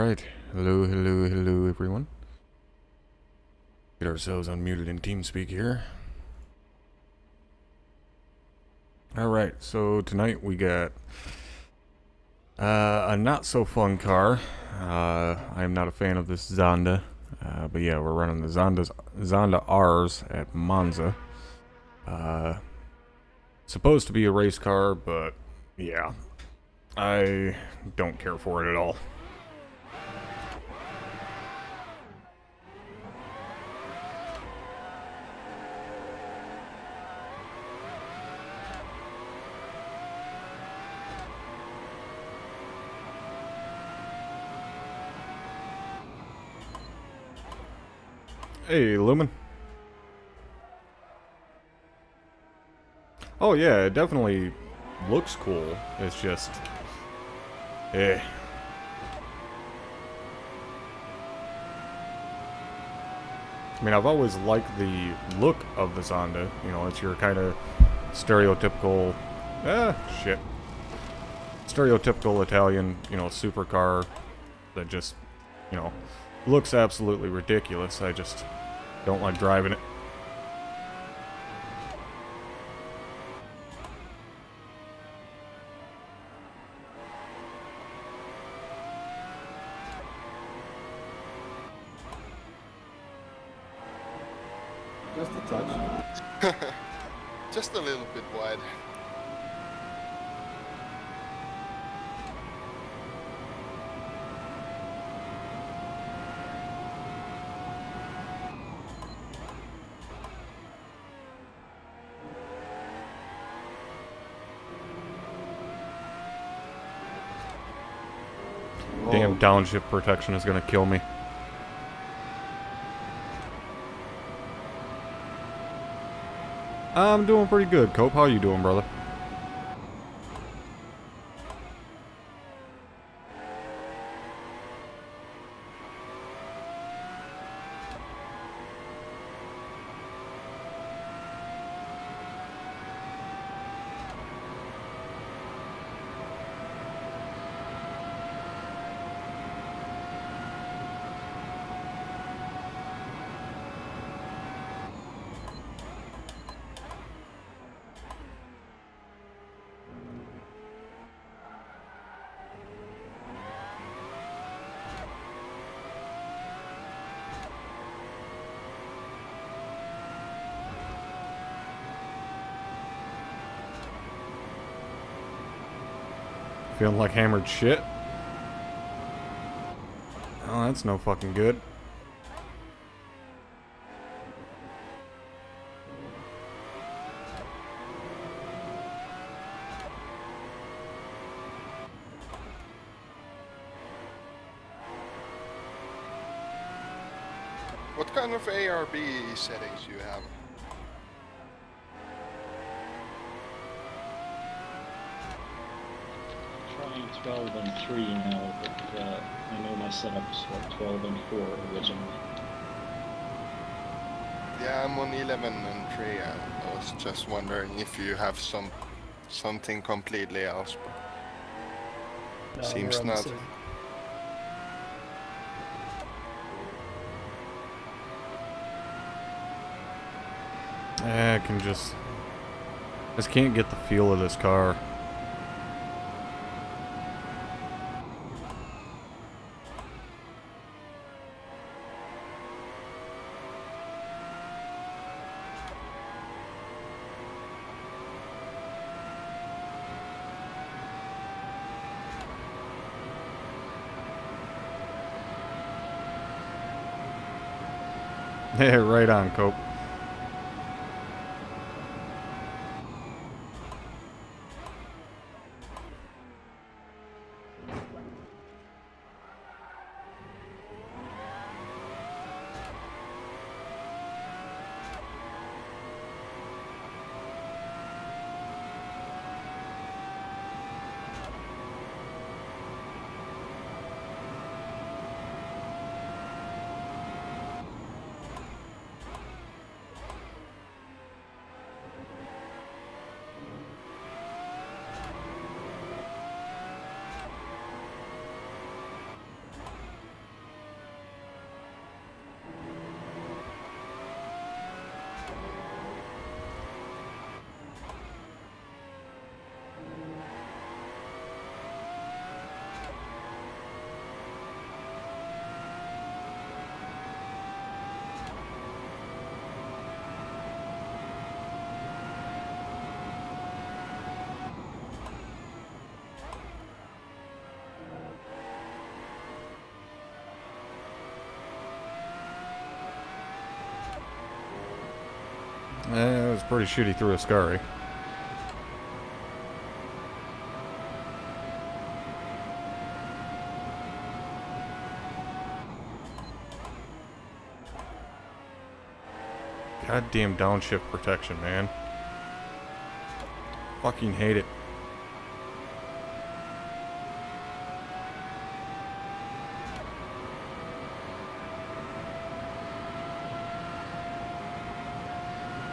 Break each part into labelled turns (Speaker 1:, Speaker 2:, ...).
Speaker 1: Alright, hello everyone. Get ourselves unmuted in TeamSpeak here. Alright, so tonight we got a not so fun car. I am not a fan of this Zonda, but yeah, we're running the Zonda R's at Monza. Supposed to be a race car, but yeah, I don't care for it at all. Hey, Lumen. Oh yeah, it definitely looks cool. It's just... I mean, I've always liked the look of the Zonda. You know, it's your kind of stereotypical... stereotypical Italian, you know, supercar that just, you know, looks absolutely ridiculous. I just don't like driving it.
Speaker 2: Just a touch.
Speaker 3: Just a little bit wide.
Speaker 1: Damn downshift protection is gonna kill me. I'm doing pretty good, Cope. How you doing, brother? Feeling like hammered shit? Oh, that's no fucking good.
Speaker 3: What kind of ARB settings do you have?
Speaker 4: Trying 12 and 3 now, but I know my setup's what 12 and 4 originally.
Speaker 3: Yeah, I'm on 11 and 3. I was just wondering if you have something completely else.
Speaker 2: No,
Speaker 3: Seems
Speaker 2: we're on the
Speaker 3: not.
Speaker 2: same.
Speaker 1: I can just can't get the feel of this car. Yeah, right on, Cope. It was pretty shitty through Ascari. Goddamn downshift protection, man. Fucking hate it.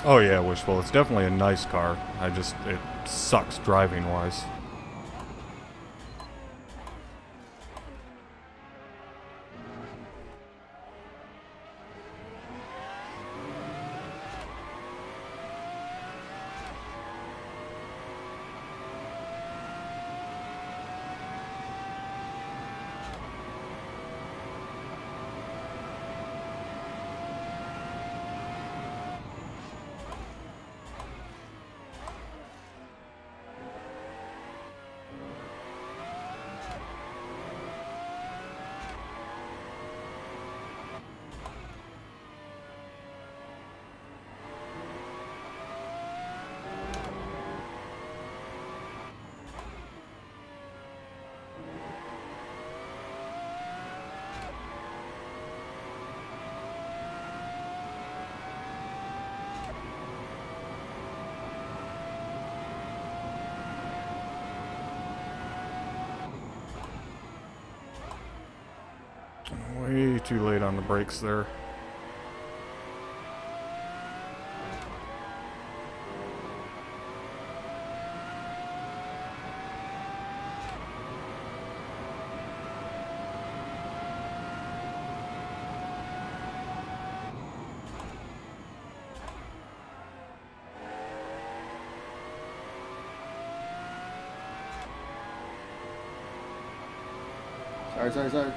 Speaker 1: Oh yeah, Wishful. It's definitely a nice car. It sucks driving-wise. Way too late on the brakes there.
Speaker 2: Sorry.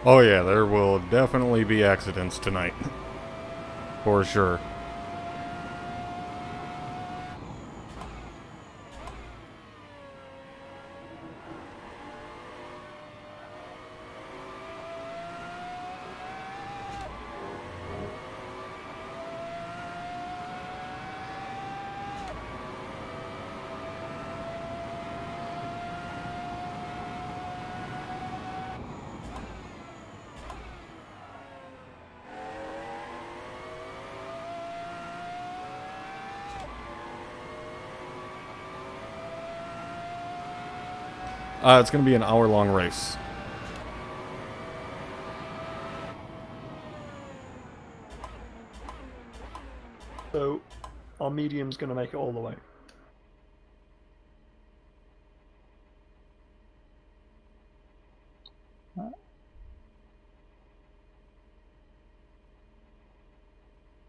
Speaker 1: Oh yeah, there will definitely be accidents tonight. For sure. It's going to be an hour-long race.
Speaker 5: So, our medium's going to make it all the way.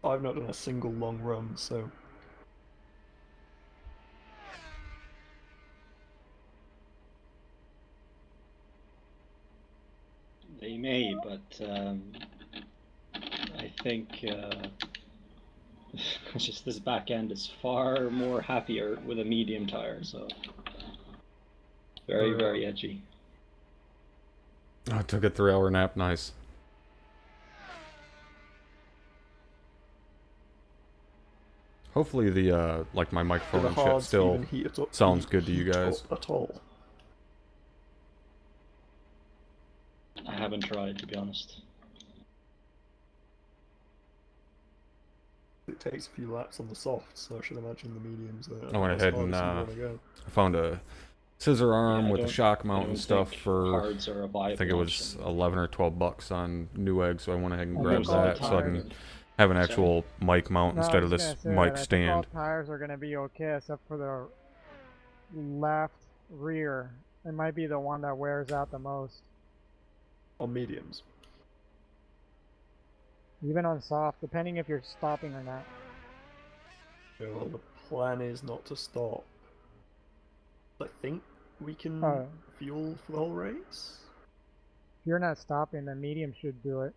Speaker 5: I've not done a single long run, so...
Speaker 4: They may, but I think just this back end is far more happier with a medium tire, so very edgy.
Speaker 1: I took a 3-hour nap, nice. Hopefully the, like my microphone and shit still sounds good to you guys.
Speaker 5: At all.
Speaker 4: I haven't tried, to be honest.
Speaker 5: It takes a few laps on the soft, so I should imagine the mediums are
Speaker 1: I went
Speaker 5: as
Speaker 1: ahead
Speaker 5: hard
Speaker 1: and
Speaker 5: as you want to go.
Speaker 1: I found a scissor arm
Speaker 4: Yeah,
Speaker 1: with a shock mount and stuff
Speaker 4: think
Speaker 1: for,
Speaker 4: hards are a
Speaker 1: I
Speaker 4: viable
Speaker 1: think it was
Speaker 4: option.
Speaker 1: 11 or 12 bucks on Newegg, so I went ahead and
Speaker 4: And
Speaker 1: grabbed
Speaker 4: most of the
Speaker 1: that so I
Speaker 4: time-
Speaker 1: can have an
Speaker 4: Sorry.
Speaker 1: actual mic mount
Speaker 6: No, I
Speaker 1: instead
Speaker 6: was
Speaker 1: of
Speaker 6: gonna
Speaker 1: this
Speaker 6: say
Speaker 1: mic
Speaker 6: that. I think all
Speaker 1: stand.
Speaker 6: tires are gonna be okay except for the left rear. It might be the one that wears out the most.
Speaker 5: On mediums.
Speaker 6: Even on soft, depending if you're stopping or not.
Speaker 5: Yeah, well, the plan is not to stop. I think we can
Speaker 6: Oh.
Speaker 5: fuel for the whole race.
Speaker 6: If you're not stopping, then medium should do it.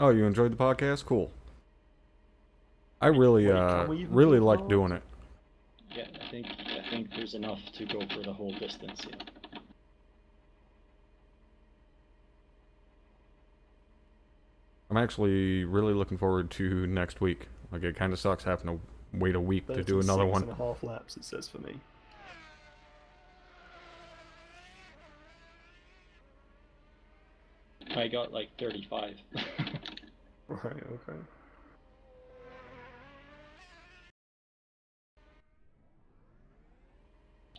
Speaker 1: Oh, you enjoyed the podcast? Cool. I really,
Speaker 5: Wait, can we even
Speaker 1: really
Speaker 5: do
Speaker 1: like
Speaker 5: hard?
Speaker 1: doing it.
Speaker 4: Yeah, I think there's enough to go for the whole distance. Yeah.
Speaker 1: I'm actually really looking forward to next week. Like, it kind of sucks having to wait a week to do another one.
Speaker 5: 36.5 laps, it says for me.
Speaker 4: I got like 35.
Speaker 5: Right, okay.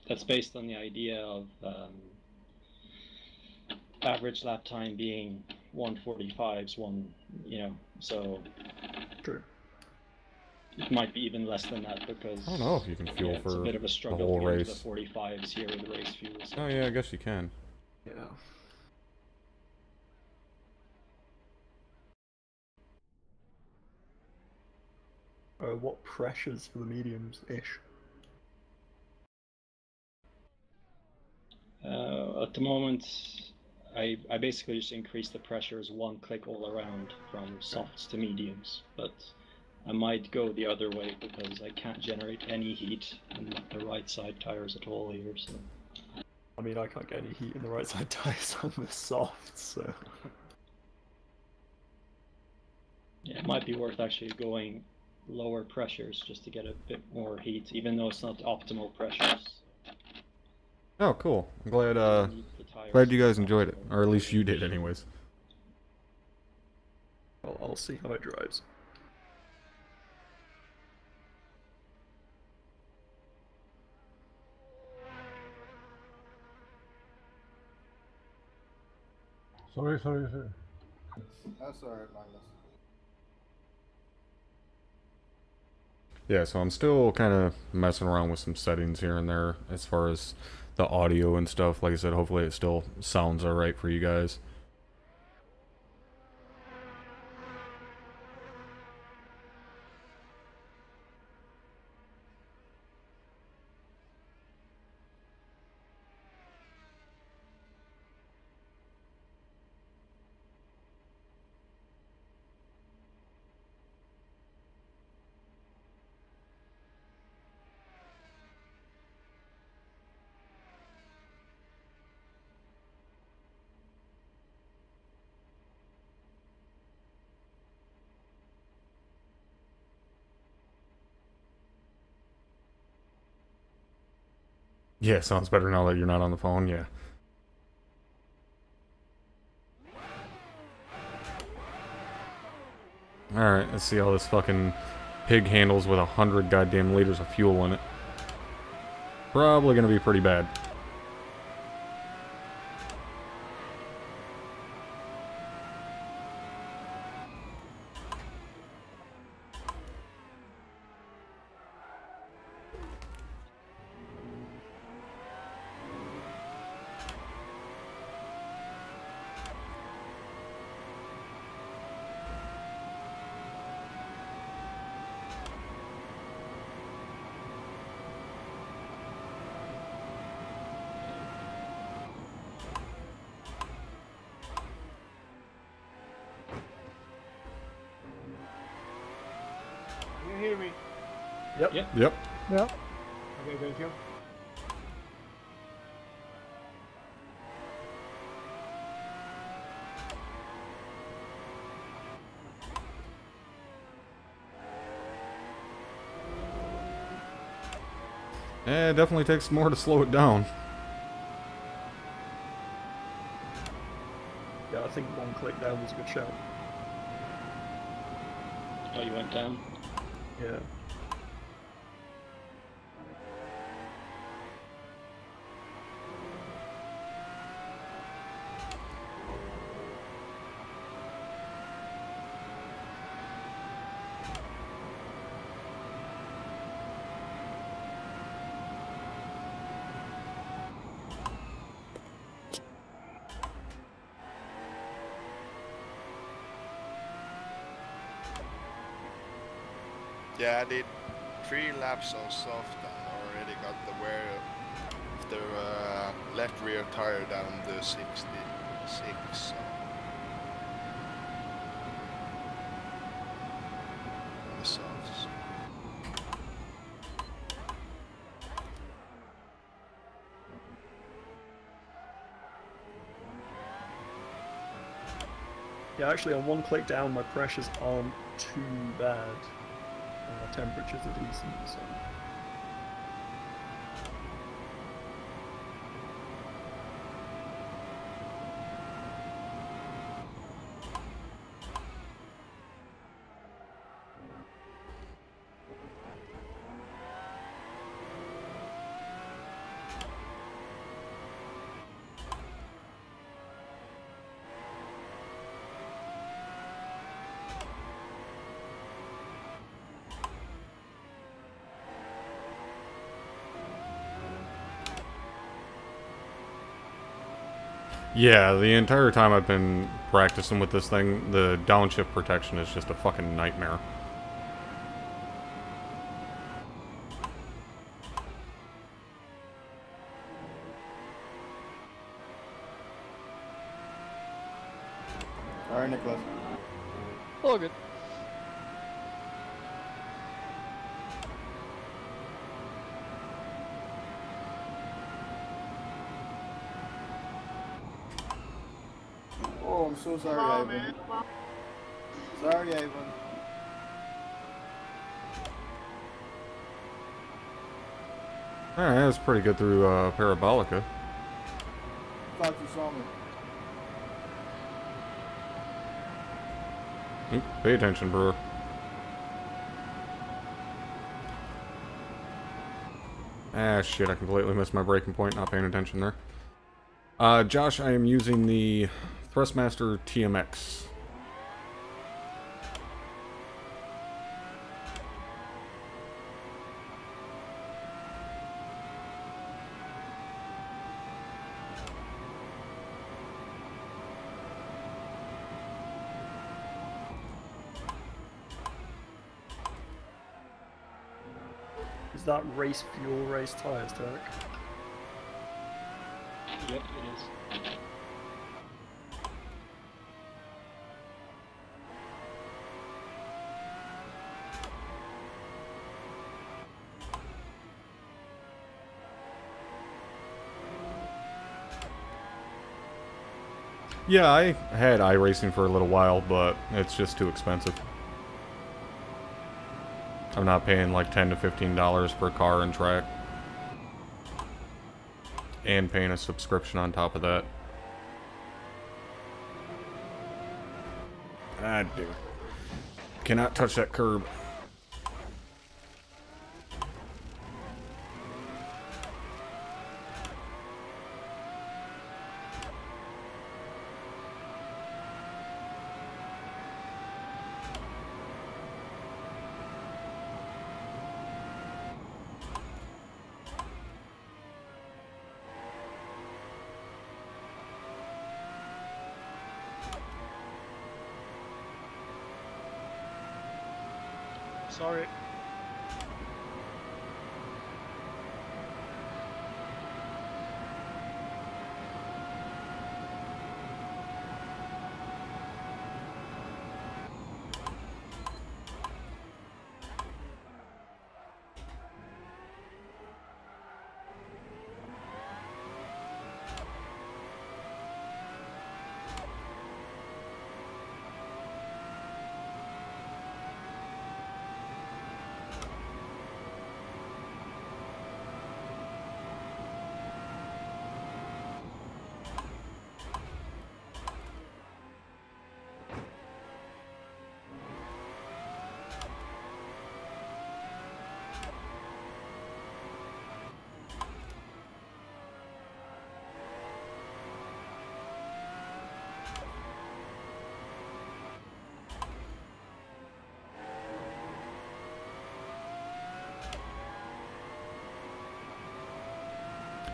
Speaker 4: That's based on the idea of average lap time being 145s, so
Speaker 5: True.
Speaker 4: it might be even less than that because
Speaker 1: I don't know if you can fuel
Speaker 4: it's a
Speaker 1: for
Speaker 4: bit of a
Speaker 1: the
Speaker 4: struggle
Speaker 1: whole
Speaker 4: to get into
Speaker 1: race.
Speaker 4: the 45s here with the race fuel. So.
Speaker 1: Oh yeah, I guess you can.
Speaker 5: Yeah. What pressures for the mediums-ish?
Speaker 4: At the moment, I basically just increase the pressures one click all around from softs to mediums, but I might go the other way because I can't generate any heat in the right side tires at all here. So
Speaker 5: I mean, I can't get any heat in the right side tires on the soft, so...
Speaker 4: yeah, it might be worth actually going lower pressures just to get a bit more heat, even though it's not optimal pressures.
Speaker 1: Oh, cool. I'm glad,
Speaker 4: Need the tires
Speaker 1: glad you
Speaker 4: to be
Speaker 1: guys enjoyed it.
Speaker 4: optimal.
Speaker 1: Or at least you did anyways.
Speaker 5: Well, I'll see how it drives.
Speaker 7: Sorry.
Speaker 2: That's alright, Magnus.
Speaker 1: Yeah, so I'm still kind of messing around with some settings here and there as far as the audio and stuff. Like I said, hopefully it still sounds alright for you guys. Yeah, sounds better now that you're not on the phone, yeah. Alright, let's see how this fucking pig handles with 100 goddamn liters of fuel in it. Probably gonna be pretty bad.
Speaker 2: Can you hear me?
Speaker 5: Yep.
Speaker 4: Yep.
Speaker 1: Yep.
Speaker 6: Yep.
Speaker 2: Okay, thank you.
Speaker 1: Yeah, it definitely takes more to slow it down.
Speaker 5: think one click down was a good shout.
Speaker 4: Oh, you went down?
Speaker 5: Yeah.
Speaker 3: Yeah, I did 3 laps on soft and already got the wear of the left rear tire down to 66. So. On the softs.
Speaker 5: Yeah, actually on one click down my pressures aren't too bad. And the temperatures are decent, so...
Speaker 1: Yeah, the entire time I've been practicing with this thing, the downshift protection is just a fucking nightmare.
Speaker 2: Alright, Nicholas.
Speaker 7: All good.
Speaker 2: Oh, I'm so sorry, Ivan. Sorry, Ivan.
Speaker 1: Alright, that's pretty good through Parabolica.
Speaker 2: Thought you saw me.
Speaker 1: Oop, pay attention, Brewer. Ah, shit, I completely missed my braking point, not paying attention there. Josh, I am using the Thrustmaster TMX.
Speaker 5: Is that race fuel, race tyres, Derek?
Speaker 4: Yep, it is.
Speaker 1: Yeah, I had iRacing for a little while, but it's just too expensive. I'm not paying like $10 to $15 per car and track. And paying a subscription on top of that. Ah, dude. Cannot touch that curb.
Speaker 7: Sorry.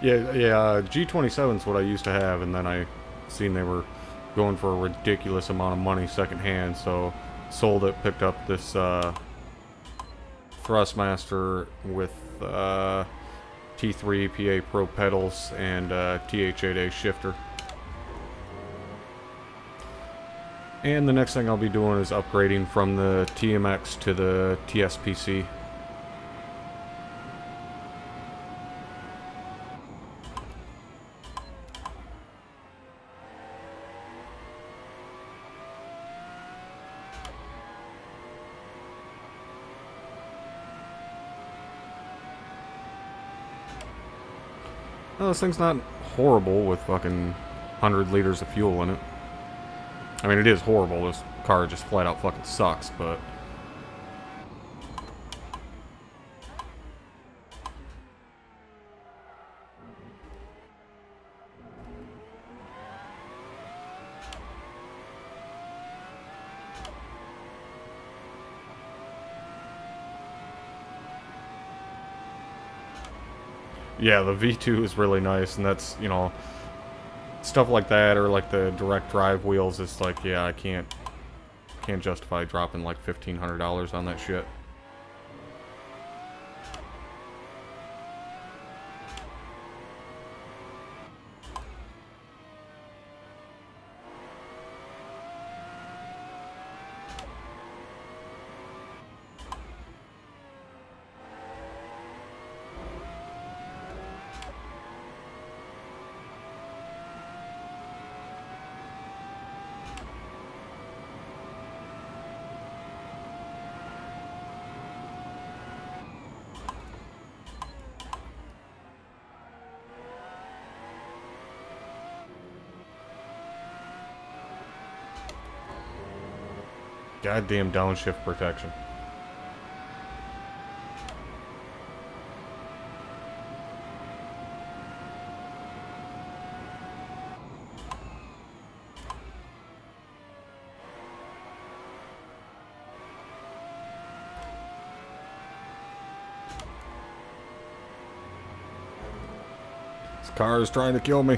Speaker 1: Yeah, G27's what I used to have, and then I seen they were going for a ridiculous amount of money secondhand, so sold it, picked up this Thrustmaster with T3 PA Pro pedals and TH8A shifter. And the next thing I'll be doing is upgrading from the TMX to the TSPC. Well, this thing's not horrible with fucking 100 liters of fuel in it. I mean, it is horrible. This car just flat out fucking sucks, but... yeah, the V2 is really nice, and that's, you know, stuff like that, or like the direct drive wheels, it's like, yeah, I can't justify dropping like $1,500 on that shit. Goddamn downshift protection. This car is trying to kill me.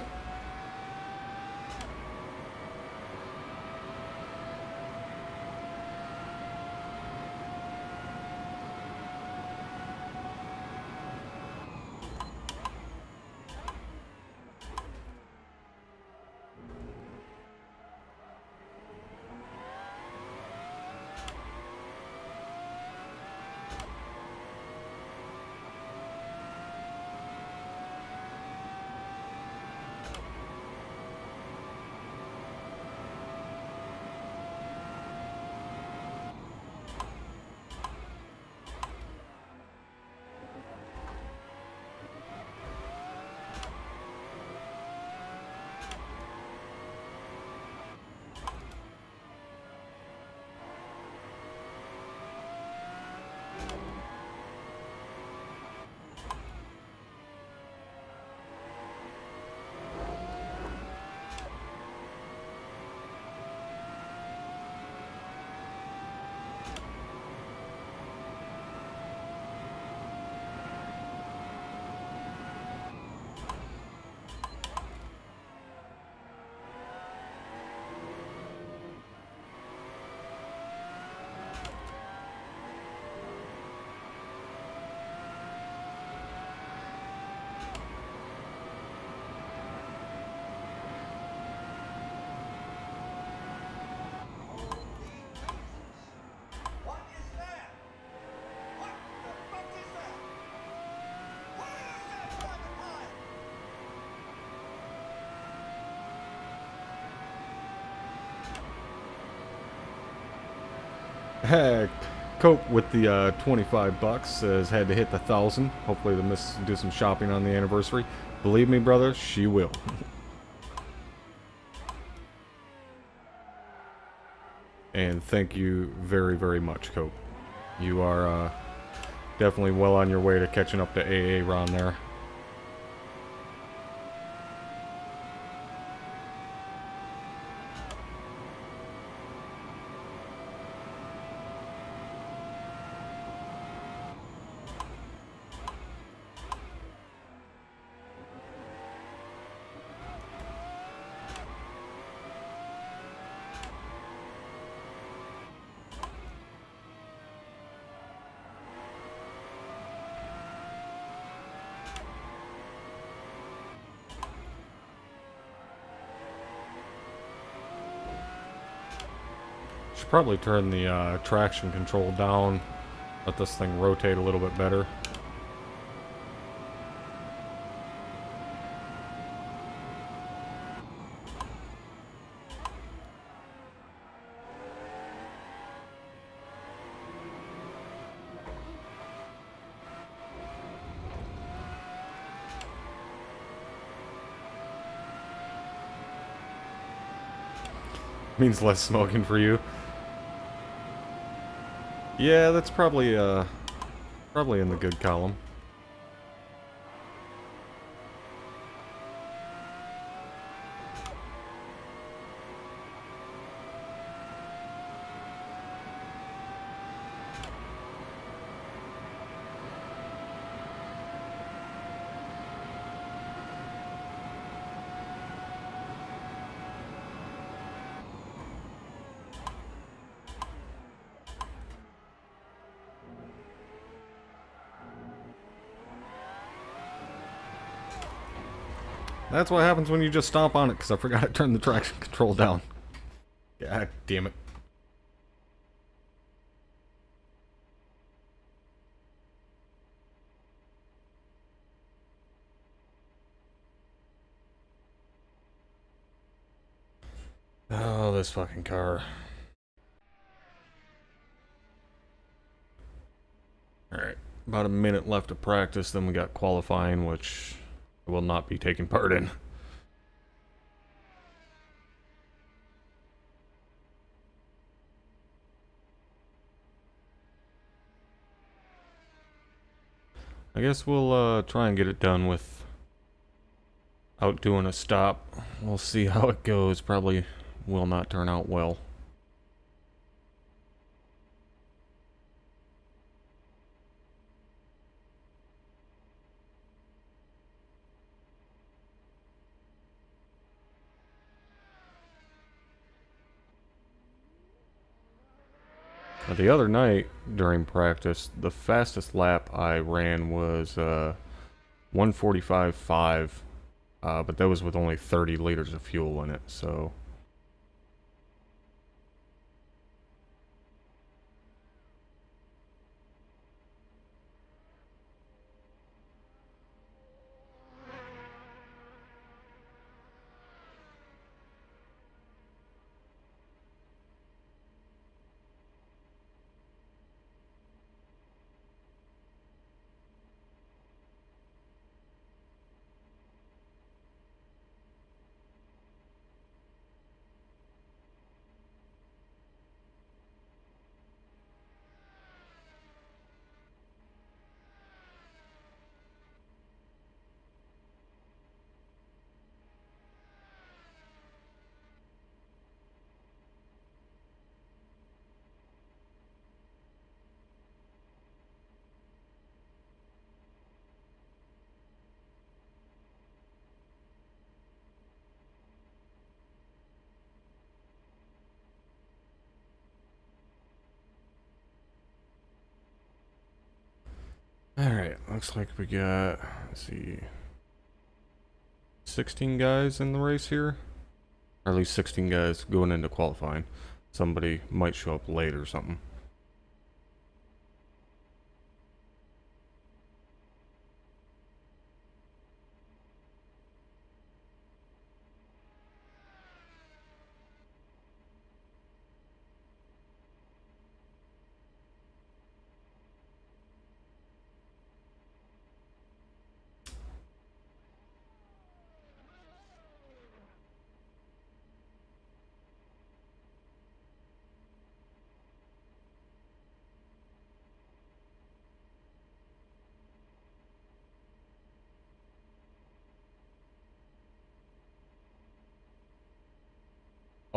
Speaker 1: Heck, Cope with the 25 bucks says had to hit the 1,000. Hopefully the miss do some shopping on the anniversary. Believe me, brother, she will. And thank you very, very much, Cope. You are definitely well on your way to catching up to AA Ron there. Should probably turn the traction control down, let this thing rotate a little bit better. Means less smoking for you. Yeah, that's probably probably in the good column. That's what happens when you just stomp on it, because I forgot to turn the traction control down. God damn it. Oh, this fucking car. Alright, about a minute left of practice, then we got qualifying, which I will not be taking part in. I guess we'll try and get it done without doing a stop. We'll see how it goes. Probably will not turn out well. The other night during practice, the fastest lap I ran was 1:45.5, but that was with only 30 liters of fuel in it, so... Alright, looks like we got, let's see, 16 guys in the race here? Or at least 16 guys going into qualifying. Somebody might show up late or something.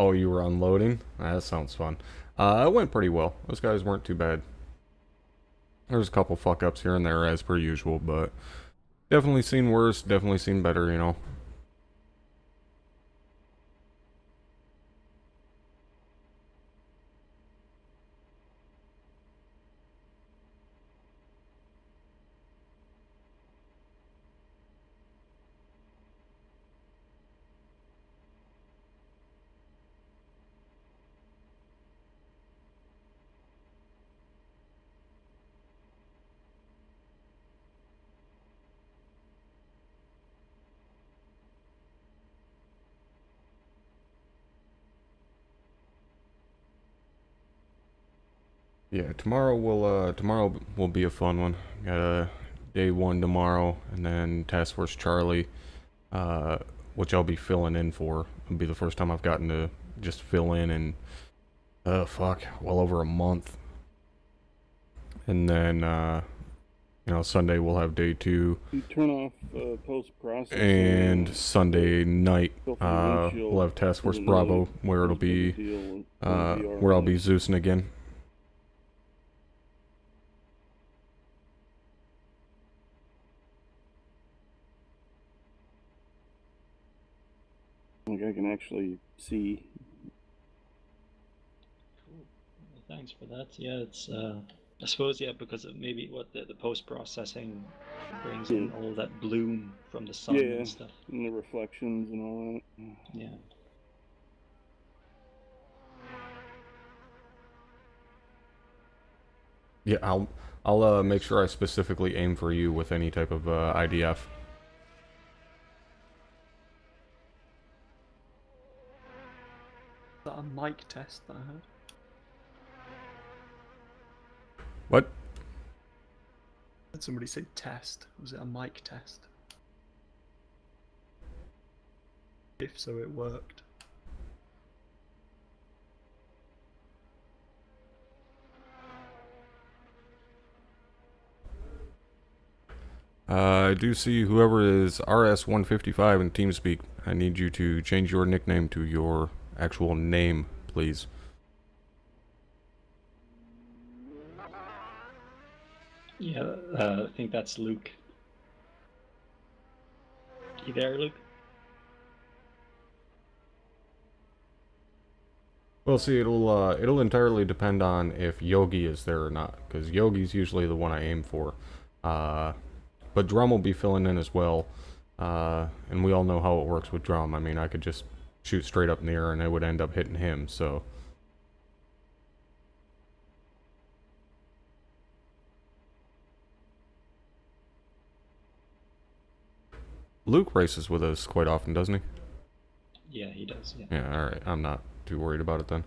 Speaker 1: Oh, you were unloading? That sounds fun. It went pretty well. Those guys weren't too bad. There's a couple fuck-ups here and there, as per usual, but definitely seen worse, definitely seen better, you know. Yeah, tomorrow will be a fun one. Got a day 1 tomorrow, and then Task Force Charlie, which I'll be filling in for. It'll be the first time I've gotten to just fill in well over a month. And then Sunday we'll have day 2.
Speaker 8: You turn off post-processing.
Speaker 1: And Sunday night we'll have Task Force Bravo, where it'll be where I'll be Zeusing again.
Speaker 8: Like I can actually see.
Speaker 4: Cool. Well, thanks for that. Yeah, it's I suppose because of maybe what the post-processing brings in all that bloom from the sun and stuff.
Speaker 8: And the reflections and all that.
Speaker 4: Yeah.
Speaker 1: Yeah, I'll make sure I specifically aim for you with any type of IDF.
Speaker 5: Is that a mic test that I heard?
Speaker 1: What?
Speaker 5: Did somebody say test? Was it a mic test? If so, it worked.
Speaker 1: I do see whoever is RS155 in TeamSpeak. I need you to change your nickname to your actual name, please.
Speaker 4: Yeah, I think that's Luke. You there, Luke?
Speaker 1: Well, see, it'll entirely depend on if Yogi is there or not, because Yogi's usually the one I aim for. But Drum will be filling in as well, and we all know how it works with Drum. I mean, I could just shoot straight up in the air and it would end up hitting him, so... Luke races with us quite often, doesn't he?
Speaker 4: Yeah, he does, yeah.
Speaker 1: Yeah, alright. I'm not too worried about it then.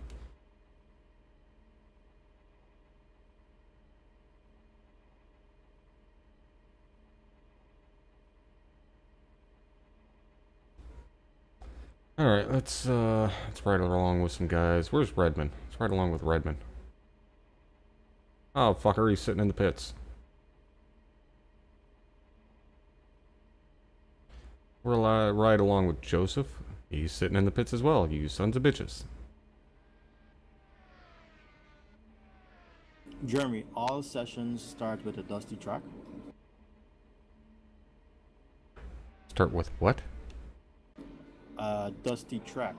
Speaker 1: Alright, let's ride along with some guys. Where's Redmond? Let's ride along with Redmond. Oh, fucker, he's sitting in the pits. We'll ride along with Joseph. He's sitting in the pits as well, you sons of bitches.
Speaker 2: Jeremy, all sessions start with a dusty track.
Speaker 1: Start with what?
Speaker 2: Dusty track.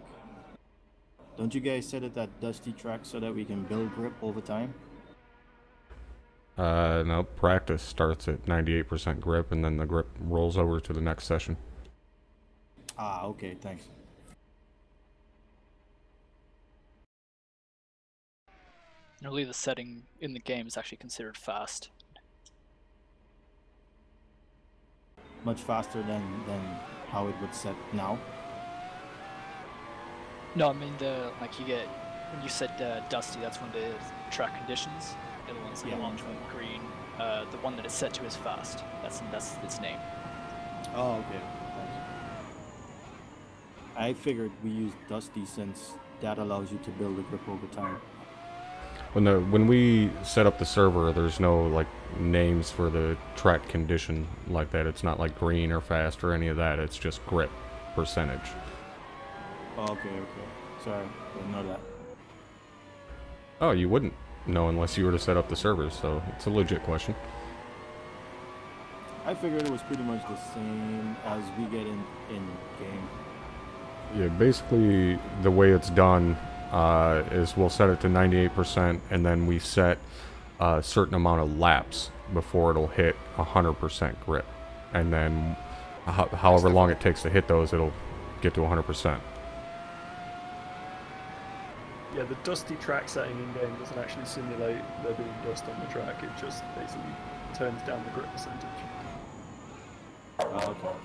Speaker 2: Don't you guys set it at dusty track so that we can build grip over time?
Speaker 1: No, practice starts at 98% grip and then the grip rolls over to the next session.
Speaker 2: Ah, okay, thanks.
Speaker 7: Normally the setting in the game is actually considered fast.
Speaker 2: Much faster than how it would set now.
Speaker 7: No, I mean you get when you set dusty, that's when the track conditions. The other one's the orange one, green. The one that it's set to is fast. That's its name.
Speaker 2: Oh, okay. I figured we use dusty since that allows you to build a grip over time.
Speaker 1: When we set up the server, there's no like names for the track condition like that. It's not like green or fast or any of that. It's just grip percentage.
Speaker 2: Oh, okay. Sorry, didn't know that.
Speaker 1: Oh, you wouldn't know unless you were to set up the servers, so it's a legit question.
Speaker 2: I figured it was pretty much the same as we get in game.
Speaker 1: Yeah, basically the way it's done is we'll set it to 98% and then we set a certain amount of laps before it'll hit 100% grip. And then however long it takes to hit those, it'll get to 100%.
Speaker 5: Yeah, the dusty track setting in game doesn't actually simulate there being dust on the track, it just basically turns down the grip percentage.
Speaker 2: Oh, okay.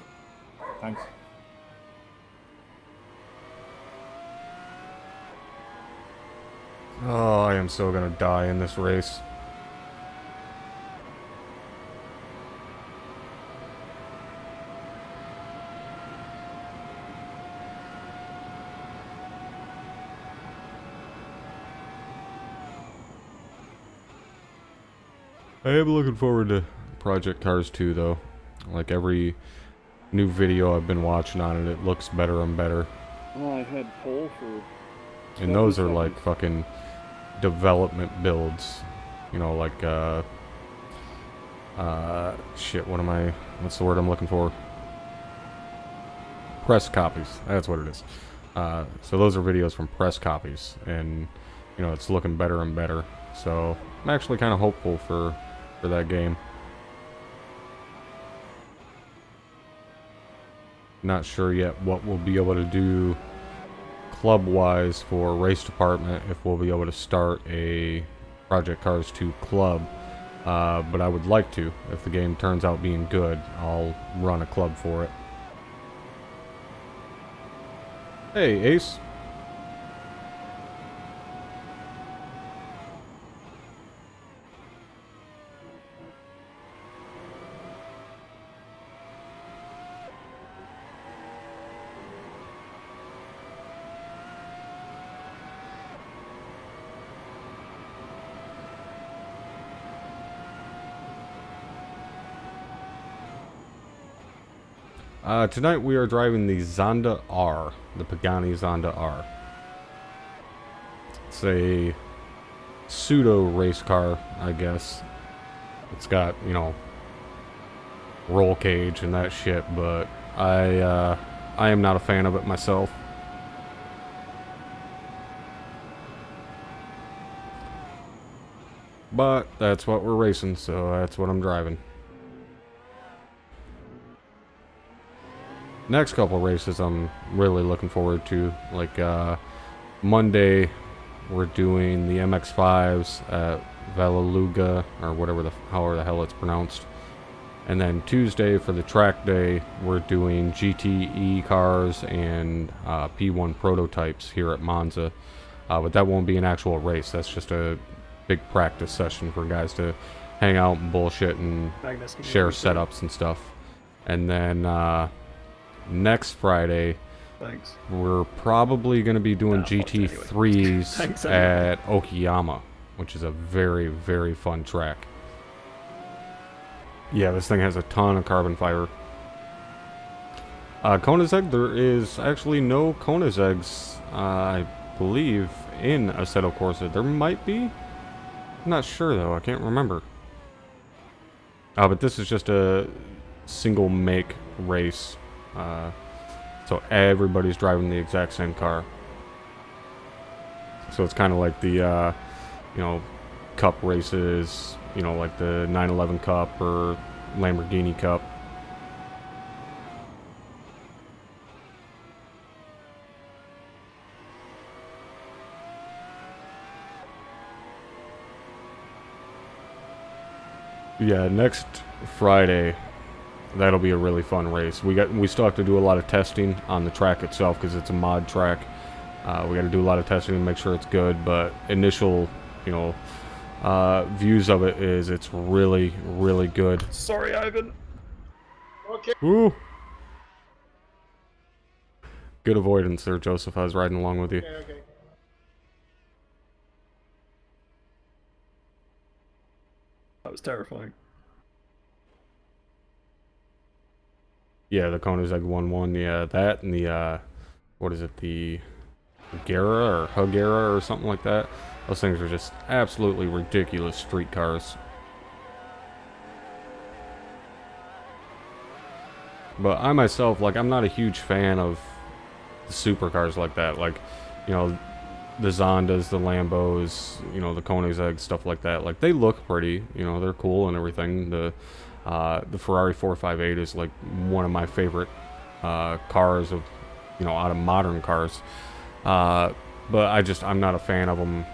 Speaker 2: Thanks.
Speaker 1: Oh, I am so gonna die in this race. I am looking forward to Project Cars 2, though. Like, every new video I've been watching on it, it looks better and better.
Speaker 8: Oh, I had pole for...
Speaker 1: And those are
Speaker 8: 7
Speaker 1: like
Speaker 8: seconds.
Speaker 1: fucking development builds. You know, like, shit, what's the word I'm looking for? Press copies. That's what it is. So those are videos from press copies. And, you know, it's looking better and better. So, I'm actually kind of hopeful for that game. Not sure yet what we'll be able to do club-wise for Race Department, if we'll be able to start a Project Cars 2 club. But I would like to. If the game turns out being good, I'll run a club for it. Hey, Ace. Tonight we are driving the Zonda R, the Pagani Zonda R. It's a pseudo race car, I guess. It's got, you know, roll cage and that shit, but I am not a fan of it myself. But that's what we're racing, so that's what I'm driving. Next couple races I'm really looking forward to. Like, Monday we're doing the MX-5s at Vallelunga, or however the hell it's pronounced. And then Tuesday for the track day, we're doing GTE cars and P1 prototypes here at Monza. But that won't be an actual race. That's just a big practice session for guys to hang out and bullshit and share setups and stuff. And then next Friday,
Speaker 5: Thanks.
Speaker 1: we're probably going to be doing GT3s
Speaker 5: Thanks
Speaker 1: at Okayama, which is a very, very fun track. Yeah, this thing has a ton of carbon fiber. Koenigsegg, there is actually no Koenigsegg's, I believe, in Assetto Corsa. There might be. I'm not sure, though. I can't remember. But this is just a single make race. So everybody's driving the exact same car. So it's kind of like the, you know, Cup races, you know, like the 911 Cup or Lamborghini Cup. Yeah, next Friday, that'll be a really fun race. We still have to do a lot of testing on the track itself because it's a mod track. We got to do a lot of testing to make sure it's good, but initial, you know, views of it is it's really, really good.
Speaker 5: Sorry, Ivan.
Speaker 7: Okay.
Speaker 1: Woo! Good avoidance there, Joseph. I was riding along with you.
Speaker 7: Okay.
Speaker 5: That was terrifying.
Speaker 1: Yeah, the Koenigsegg 1-1, yeah, that and the, what is it, the Hagera or Hagera or something like that. Those things are just absolutely ridiculous street cars. But I myself, like, I'm not a huge fan of the supercars like that. Like, you know, the Zondas, the Lambos, you know, the Koenigsegg, stuff like that. Like, they look pretty, you know, they're cool and everything. The Ferrari 458 is, like, one of my favorite cars of, you know, out of modern cars. But I'm not a fan of them,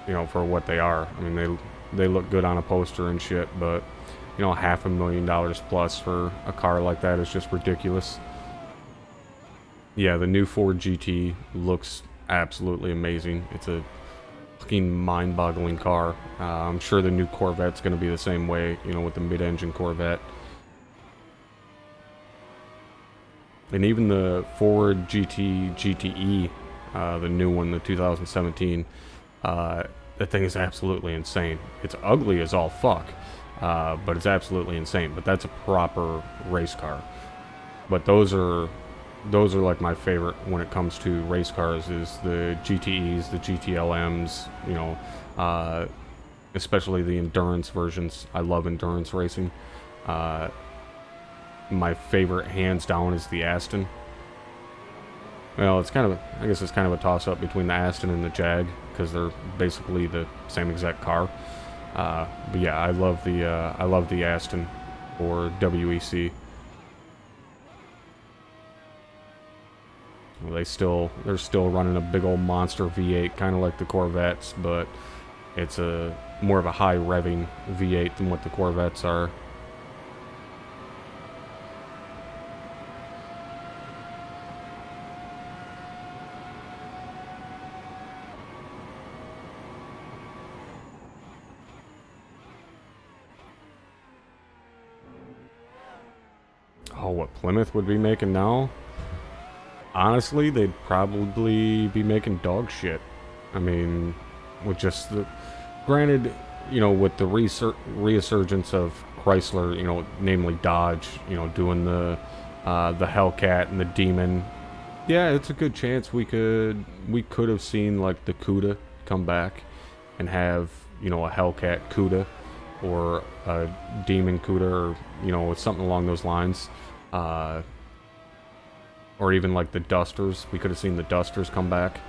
Speaker 1: you know, for what they are. I mean, they look good on a poster and shit, but, you know, $500,000 plus for a car like that is just ridiculous. Yeah, the new Ford GT looks absolutely amazing. It's a fucking mind-boggling car. I'm sure the new Corvette's going to be the same way, you know, with the mid-engine Corvette. And even the Ford GTE, the new one, the 2017, that thing is absolutely insane. It's ugly as all fuck, but it's absolutely insane. But that's a proper race car. But those are like my favorite when it comes to race cars, is the GTEs, the GTLMs, you know, especially the endurance versions. I love endurance racing. My favorite, hands down, is the Aston. Well, it's kind of, I guess it's kind of a toss-up between the Aston and the Jag, because they're basically the same exact car. But yeah, I love the Aston or WEC. They're still running a big old monster V8, kind of like the Corvettes, but it's a more of a high revving V8 than what the Corvettes are. Oh, what Plymouth would be making now? Honestly, they'd probably be making dog shit. I mean, with just the... Granted, you know, with the resurgence of Chrysler, you know, namely Dodge, you know, doing the Hellcat and the Demon, yeah, it's a good chance we could have seen, like, the Cuda come back and have, you know, a Hellcat Cuda or a Demon Cuda, or, you know, something along those lines. Or even like the Dusters. We could have seen the Dusters come back.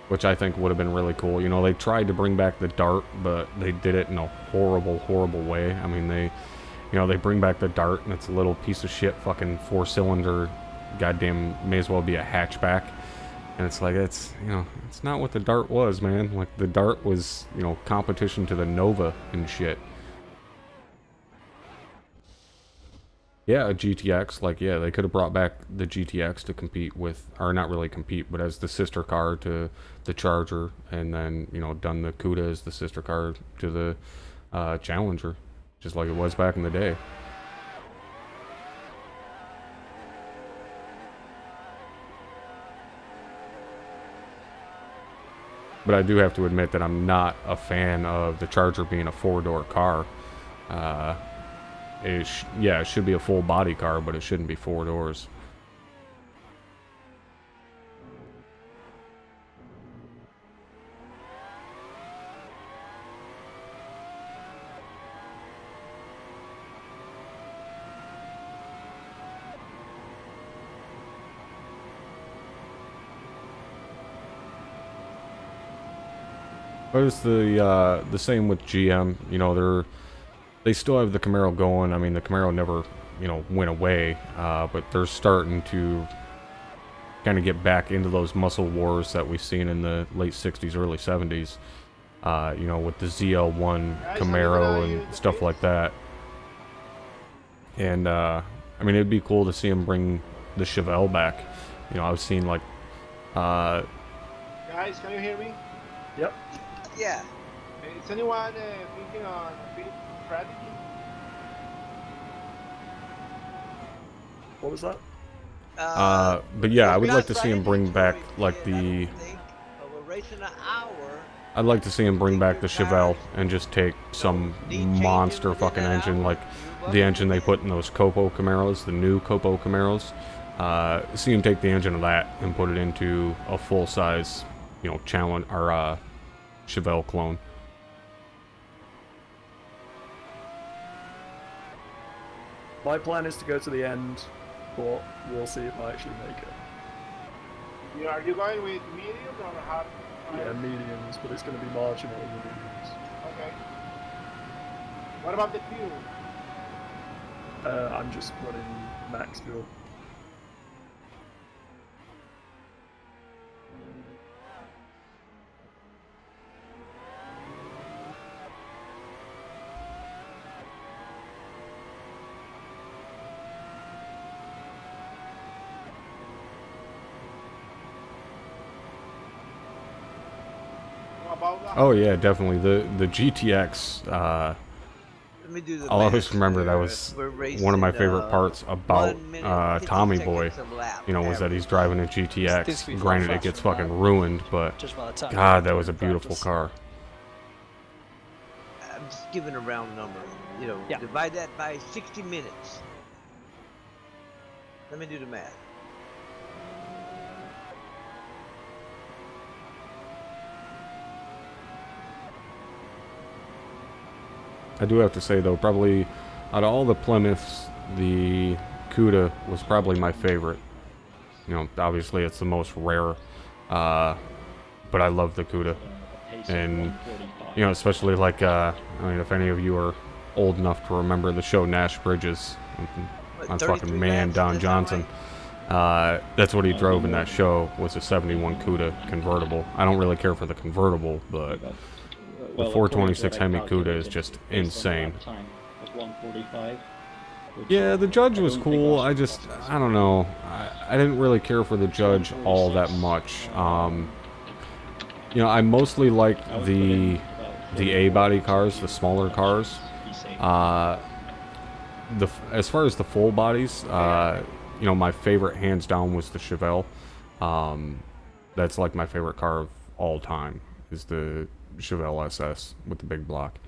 Speaker 1: Which I think would have been really cool. You know, they tried to bring back the Dart, but they did it in a horrible, horrible way. I mean, they bring back the Dart and it's a little piece of shit fucking 4-cylinder, goddamn, may as well be a hatchback. And it's like, it's, you know, it's not what the Dart was, man. Like, the Dart was, you know, competition to the Nova and shit. Yeah, a GTX, like, yeah, they could have brought back the GTX to compete with, or not really compete, but as the sister car to the Charger, and then, you know, done the Cuda as the sister car to the Challenger, just like it was back in the day. But I do have to admit that I'm not a fan of the Charger being a 4-door car. It should be a full body car, but it shouldn't be 4 doors. But it's the same with GM. You know, they still have the Camaro going. I mean, the Camaro never, you know, went away, but they're starting to kind of get back into those muscle wars that we've seen in the late 60s, early 70s, you know, with the ZL1 Camaro and stuff like that. And, I mean, it'd be cool to see them bring the Chevelle back. You know, I've seen, like,
Speaker 9: Guys, can you hear me?
Speaker 5: Yep.
Speaker 10: Yeah.
Speaker 9: Is anyone thinking on building strategy?
Speaker 5: What was that?
Speaker 1: But yeah, I would like to see him bring back, like, the... I'd like to see him bring back the Chevelle and just take some monster fucking engine, like the engine they put in those Copo Camaros, the new Copo Camaros. See him take the engine of that and put it into a full-size, you know, Challenge, or, Chevelle clone.
Speaker 5: My plan is to go to the end, but we'll see if I actually make it.
Speaker 9: Are you going with medium or hard?
Speaker 5: Yeah, mediums, but it's going to be marginal in the mediums.
Speaker 9: Okay. What about the fuel?
Speaker 5: I'm just running max fuel.
Speaker 1: Oh yeah, definitely. The GTX.
Speaker 10: Let me do the
Speaker 1: I'll always
Speaker 10: math.
Speaker 1: remember that was
Speaker 10: We're
Speaker 1: one of my
Speaker 10: racing,
Speaker 1: favorite parts about
Speaker 10: 1 minute, 50
Speaker 1: Tommy Boy.
Speaker 10: seconds a lap,
Speaker 1: You know, was that he's
Speaker 10: average.
Speaker 1: driving a
Speaker 7: Things
Speaker 1: GTX.
Speaker 7: we
Speaker 1: Granted,
Speaker 7: feel
Speaker 1: it gets
Speaker 7: faster than
Speaker 1: fucking
Speaker 7: that.
Speaker 1: ruined, but
Speaker 7: Just by the time
Speaker 1: God,
Speaker 7: we
Speaker 1: that was a
Speaker 7: in
Speaker 1: beautiful
Speaker 7: practice.
Speaker 1: car.
Speaker 10: I'm just giving a round number. You know,
Speaker 7: Yeah.
Speaker 10: divide that by 60 minutes. Let me do the math.
Speaker 1: I do have to say though, probably out of all the Plymouths, the Cuda was probably my favorite. You know, obviously it's the most rare, but I love the Cuda. And, you know, especially like, I mean, if any of you are old enough to remember the show Nash Bridges, on fucking man Don Johnson, that's what he drove in that show, was a 71 Cuda convertible. I don't really care for the convertible, but the 426 Hemi Cuda is just insane. Yeah, the Judge was cool. I don't know. I didn't really care for the Judge all that much. You know, I mostly liked the A-body cars, the smaller cars. As far as the full bodies, you know, my favorite hands down was the Chevelle. That's like my favorite car of all time, is the Chevelle SS with the big block.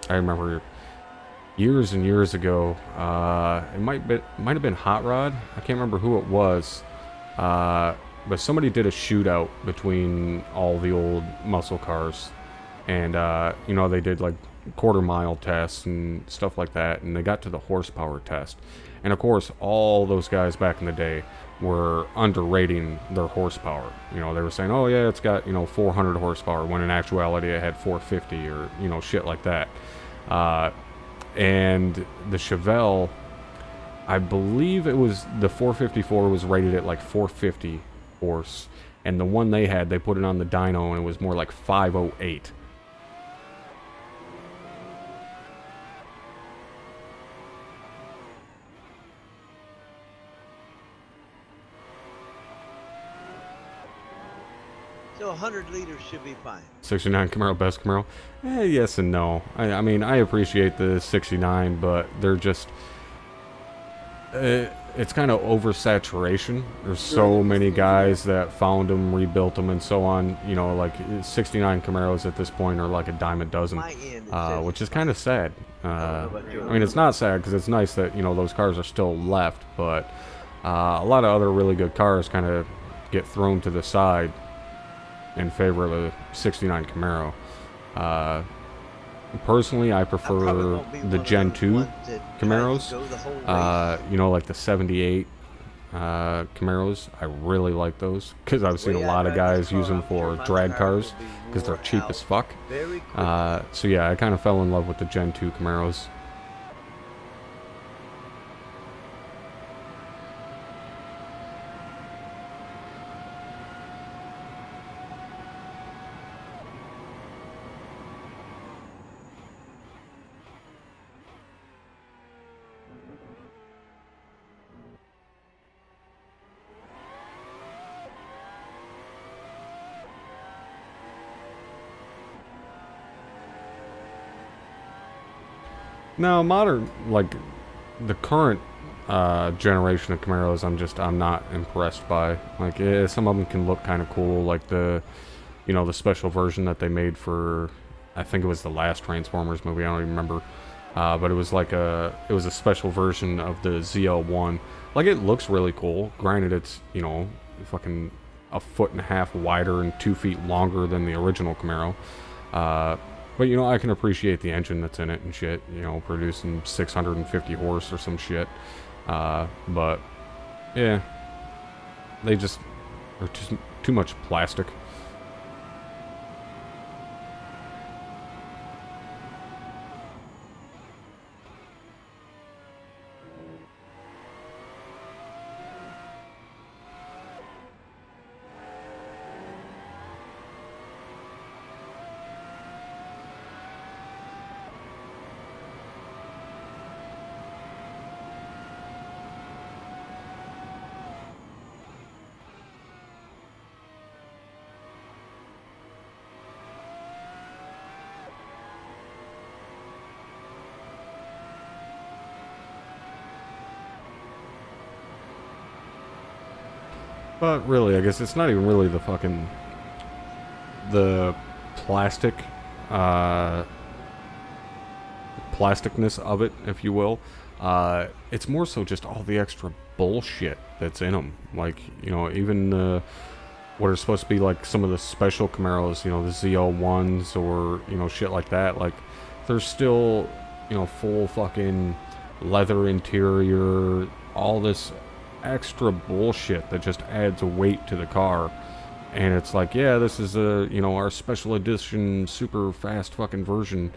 Speaker 1: I remember years and years ago, it might have been Hot Rod. I can't remember who it was, but somebody did a shootout between all the old muscle cars, and you know, they did like quarter-mile tests and stuff like that, and they got to the horsepower test, and of course, all those guys back in the day were underrating their horsepower. You know, they were saying, "Oh yeah, it's got, you know, 400 horsepower," when in actuality it had 450, or, you know, shit like that. And the Chevelle, I believe it was the 454 was rated at like 450 horse, and the one they had, they put it on the dyno and it was more like 508.
Speaker 10: So 100 liters should be fine.
Speaker 1: 69 Camaro, best Camaro? Yes and no. I mean, I appreciate the 69, but they're just... it's kind of oversaturation. There's so many guys that found them, rebuilt them, and so on. You know, like 69 Camaros at this point are like a dime a dozen, which is kind of sad. I mean, it's not sad because it's nice that, you know, those cars are still left, but a lot of other really good cars kind of get thrown to the side in favor of a 69 Camaro. Personally, I prefer the Gen 2 Camaros. You know, like the 78 Camaros. I really like those because I've seen a lot of guys use them for drag cars because they're cheap as fuck. So yeah, I kind of fell in love with the Gen 2 Camaros. No, modern, like, the current generation of Camaros, I'm not impressed by. Like, some of them can look kind of cool, like the, you know, the special version that they made for, I think it was the last Transformers movie, I don't even remember. But it was like it was a special version of the ZL1. Like, it looks really cool. Granted, it's, you know, fucking a 1.5 feet wider and 2 feet longer than the original Camaro. But, you know, I can appreciate the engine that's in it and shit, you know, producing 650 horse or some shit. But, yeah, they just are just too much plastic. But really, I guess it's not even really the fucking... the plastic, plasticness of it, if you will. It's more so just all the extra bullshit that's in them. Like, you know, even what are supposed to be like some of the special Camaros, you know, the ZL1s or, you know, shit like that. Like, there's still, you know, full fucking leather interior, all this extra bullshit that just adds a weight to the car. And it's like, yeah, this is a, you know, our special edition super fast fucking version.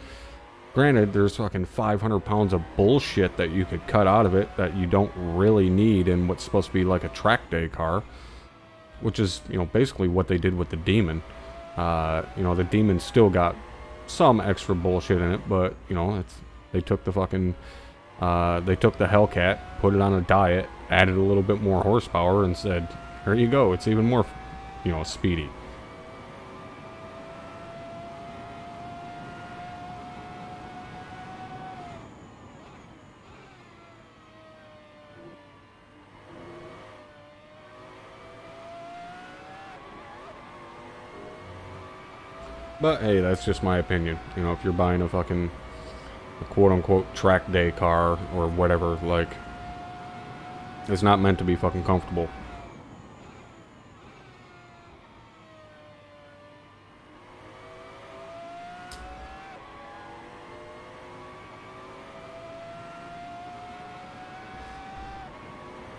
Speaker 1: Granted, there's fucking 500 pounds of bullshit that you could cut out of it that you don't really need in what's supposed to be like a track day car. Which is, you know, basically what they did with the Demon. You know, the Demon still got some extra bullshit in it, but, you know, they took the fucking, they took the Hellcat, put it on a diet, added a little bit more horsepower, and said, here you go, it's even more, you know, speedy. But hey, that's just my opinion. You know, if you're buying a fucking quote-unquote track day car or whatever, like, it's not meant to be fucking comfortable.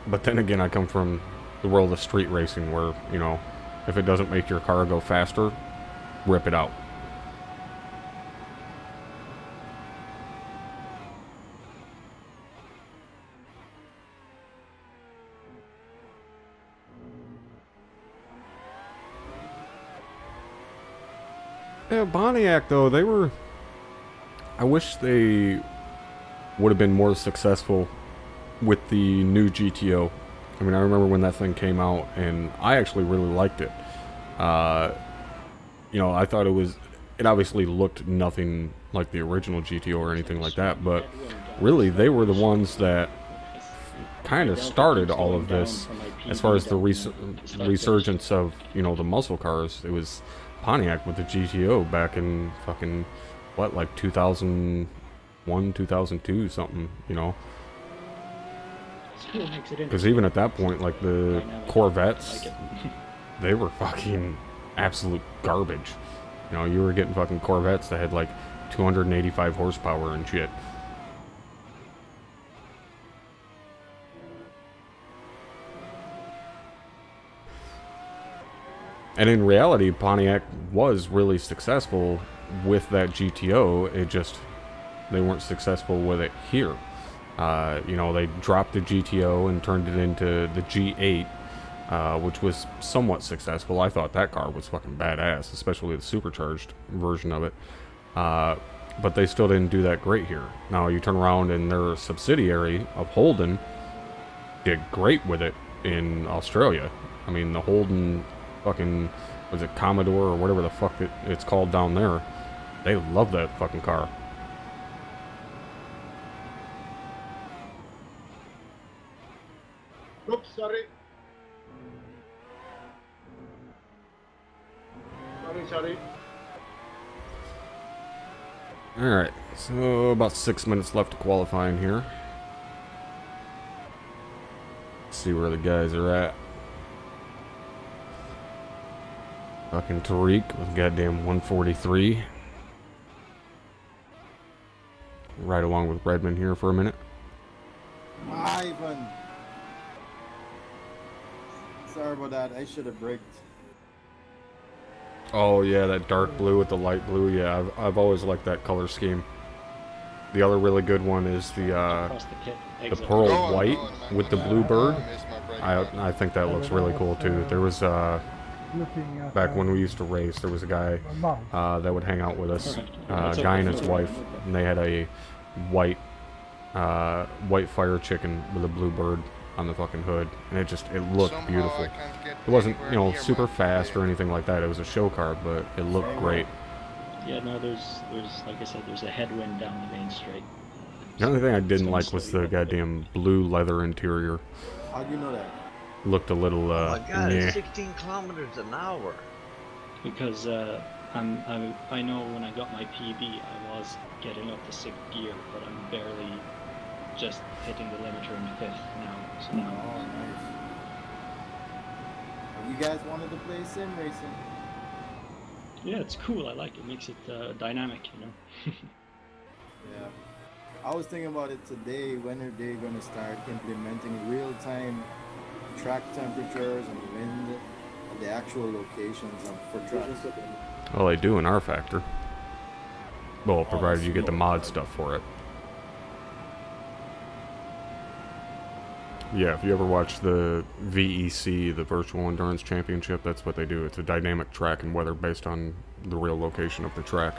Speaker 1: But then again, I come from the world of street racing where, you know, if it doesn't make your car go faster, rip it out. Yeah, Pontiac though, they were... I wish they would have been more successful with the new GTO. I mean, I remember when that thing came out, and I actually really liked it. You know, I thought it obviously looked nothing like the original GTO or anything like that, but really, they were the ones that kind of started all of this as far as the resurgence of, you know, the muscle cars. It was Pontiac with the GTO back in fucking, what, like 2001, 2002, something, you know? Because even at that point, like, the Corvettes, they were fucking absolute garbage. You know, you were getting fucking Corvettes that had like 285 horsepower and shit. And in reality, Pontiac was really successful with that GTO. It just, they weren't successful with it here. You know, they dropped the GTO and turned it into the G8. Which was somewhat successful. I thought that car was fucking badass, especially the supercharged version of it. But they still didn't do that great here. Now you turn around and their subsidiary of Holden did great with it in Australia. I mean, the Holden fucking, was it Commodore or whatever the fuck it's called down there? They love that fucking car.
Speaker 9: Oops, sorry. Sorry.
Speaker 1: Alright, so about 6 minutes left to qualify in here. Let's see where the guys are at. Fucking Tariq with goddamn 143. Right along with Redmond here for a minute.
Speaker 2: Ivan! Sorry about that, I should have braked.
Speaker 1: Oh yeah, that dark blue with the light blue. Yeah, I've always liked that color scheme. The other really good one is the pearl white with the blue bird. I think that looks really cool too. There was back when we used to race, there was a guy that would hang out with us, a guy and his wife, and they had a white fire chicken with a blue bird on the fucking hood, and it looked beautiful. It wasn't, you know, super fast or anything like that. It was a show car, but it looked great.
Speaker 4: Yeah, no, there's like I said, there's a headwind down the main straight.
Speaker 1: The only thing I didn't like was the goddamn blue leather interior.
Speaker 2: How do you know that?
Speaker 1: looked a little,
Speaker 10: Oh my God,
Speaker 1: yeah.
Speaker 10: it's 16 kilometers an hour.
Speaker 4: Because I know when I got my PB, I was getting up to 6th gear, but I'm barely just hitting the limiter in 5th now. So
Speaker 2: Oh, nice. You guys wanted to play sim racing?
Speaker 4: yeah, it's cool. I like it. Makes it dynamic, you know.
Speaker 2: Yeah. I was thinking about it today. When are they going to start implementing real-time track temperatures and wind at the actual locations for tracks?
Speaker 1: Well, they do in R Factor. Well, provided you get the mod stuff for it. Yeah, if you ever watch the VEC, the Virtual Endurance Championship, that's what they do. It's a dynamic track and weather based on the real location of the track.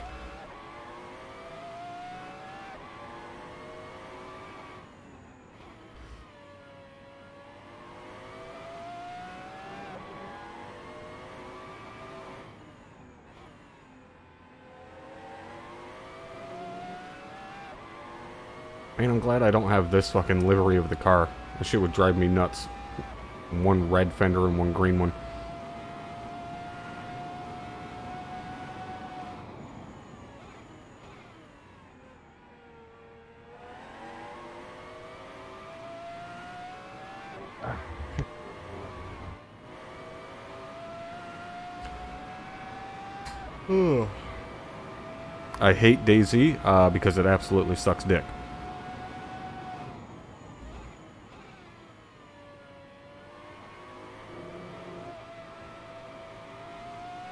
Speaker 1: Man, I'm glad I don't have this fucking livery of the car. That shit would drive me nuts. One red fender and one green one. I hate DayZ because it absolutely sucks dick.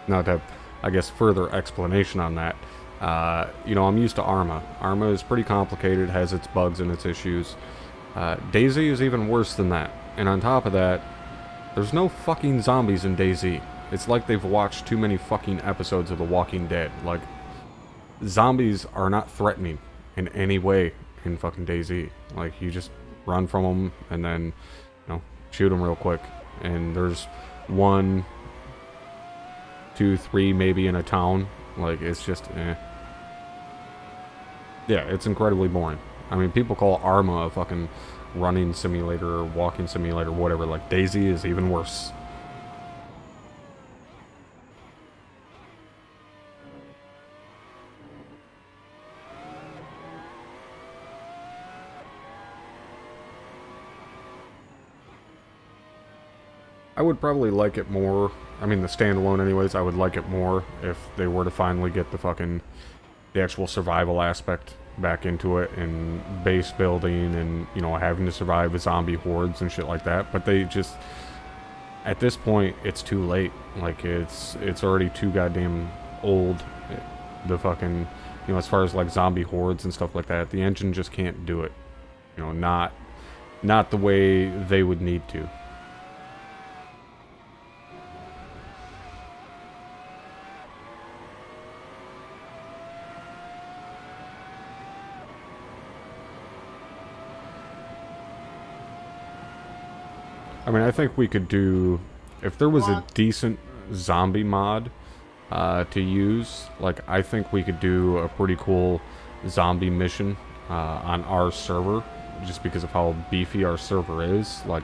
Speaker 1: Now to have, I guess, further explanation on that, you know, I'm used to Arma. Arma is pretty complicated, has its bugs and its issues. DayZ is even worse than that. And on top of that, there's no fucking zombies in DayZ. It's like they've watched too many fucking episodes of The Walking Dead. Like, zombies are not threatening in any way in fucking DayZ. Like, you just run from them and then, you know, shoot them real quick. And there's 1, 2, 3 maybe in a town. Like, it's just, eh. Yeah, it's incredibly boring. I mean, people call Arma a fucking running simulator or walking simulator, whatever. Like, DayZ is even worse. I would probably like it more, I mean the standalone anyways, I would like it more if they were to finally get the actual survival aspect back into it, and base building and, you know, having to survive with zombie hordes and shit like that. But they just, at this point, it's too late. Like, it's already too goddamn old. The fucking, you know, as far as like zombie hordes and stuff like that, the engine just can't do it. You know, not the way they would need to. I mean, I think we could do, if there was a decent zombie mod to use, like, I think we could do a pretty cool zombie mission on our server, just because of how beefy our server is. Like,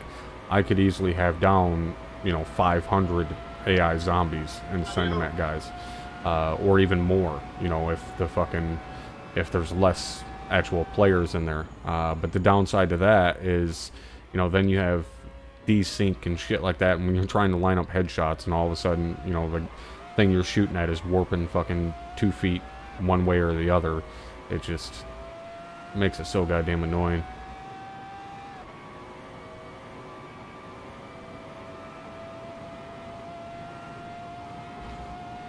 Speaker 1: I could easily have down, you know, 500 AI zombies and send them at guys. Or even more, you know, if there's less actual players in there. But the downside to that is, you know, then you have desync and shit like that, and when you're trying to line up headshots and all of a sudden, you know, the thing you're shooting at is warping fucking 2 feet one way or the other, it just makes it so goddamn annoying.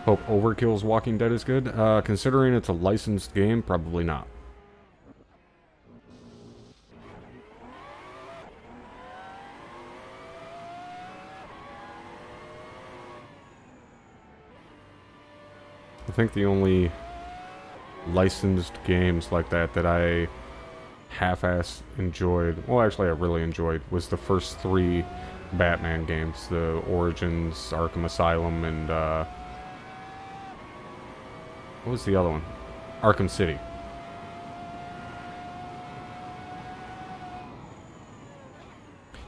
Speaker 1: Hope Overkill's Walking Dead is good. Considering it's a licensed game, probably not. I think the only licensed games like that that I half-ass enjoyed, well, actually I really enjoyed, was the first 3 Batman games. The Origins, Arkham Asylum, and what was the other one? Arkham City.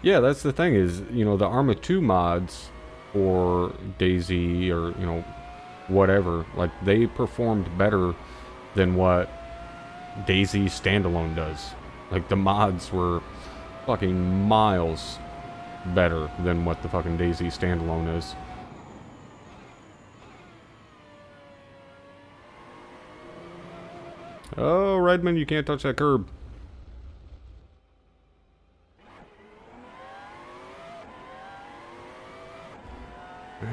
Speaker 1: Yeah, that's the thing is, you know, the Arma 2 mods or Daisy or, you know, whatever, like, they performed better than what Daisy standalone does. Like, the mods were fucking miles better than what the fucking Daisy standalone is. Oh, Redmond, you can't touch that curb.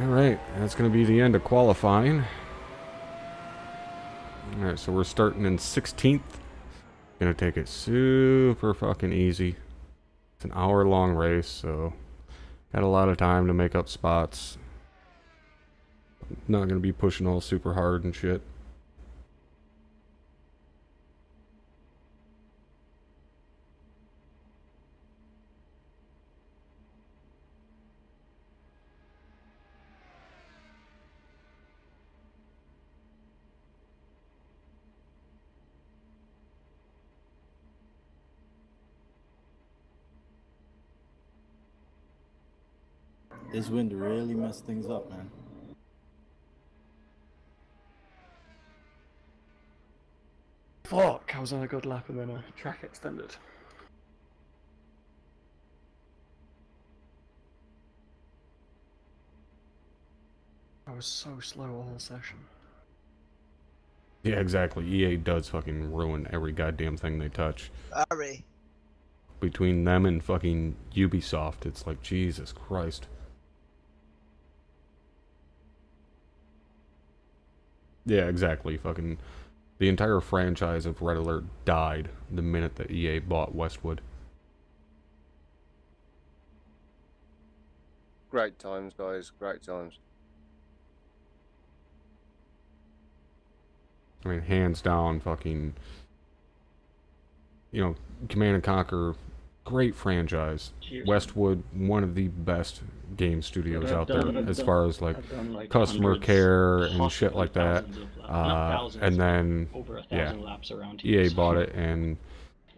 Speaker 1: Alright, that's going to be the end of qualifying. Alright, so we're starting in 16th. Gonna take it super fucking easy. It's an hour-long race, so got a lot of time to make up spots. Not gonna be pushing all super hard and shit.
Speaker 2: This wind really messed things up, man.
Speaker 5: Fuck, I was on a good lap and then a track extended. I was so slow all session.
Speaker 1: Yeah, exactly. EA does fucking ruin every goddamn thing they touch.
Speaker 10: Sorry.
Speaker 1: Between them and fucking Ubisoft, it's like, Jesus Christ. Yeah, exactly. Fucking the entire franchise of Red Alert died the minute that EA bought Westwood.
Speaker 11: Great times, guys. Great times.
Speaker 1: I mean, hands down, fucking, you know, Command & Conquer, great franchise.
Speaker 4: Cheers.
Speaker 1: Westwood, one of the best game studios out there as far as, like,
Speaker 4: like
Speaker 1: customer care and
Speaker 4: possibly
Speaker 1: shit like that.
Speaker 4: thousands of laps. Not thousands,
Speaker 1: And then,
Speaker 4: over 1,000
Speaker 1: yeah,
Speaker 4: laps around here,
Speaker 1: EA
Speaker 4: so
Speaker 1: bought it, and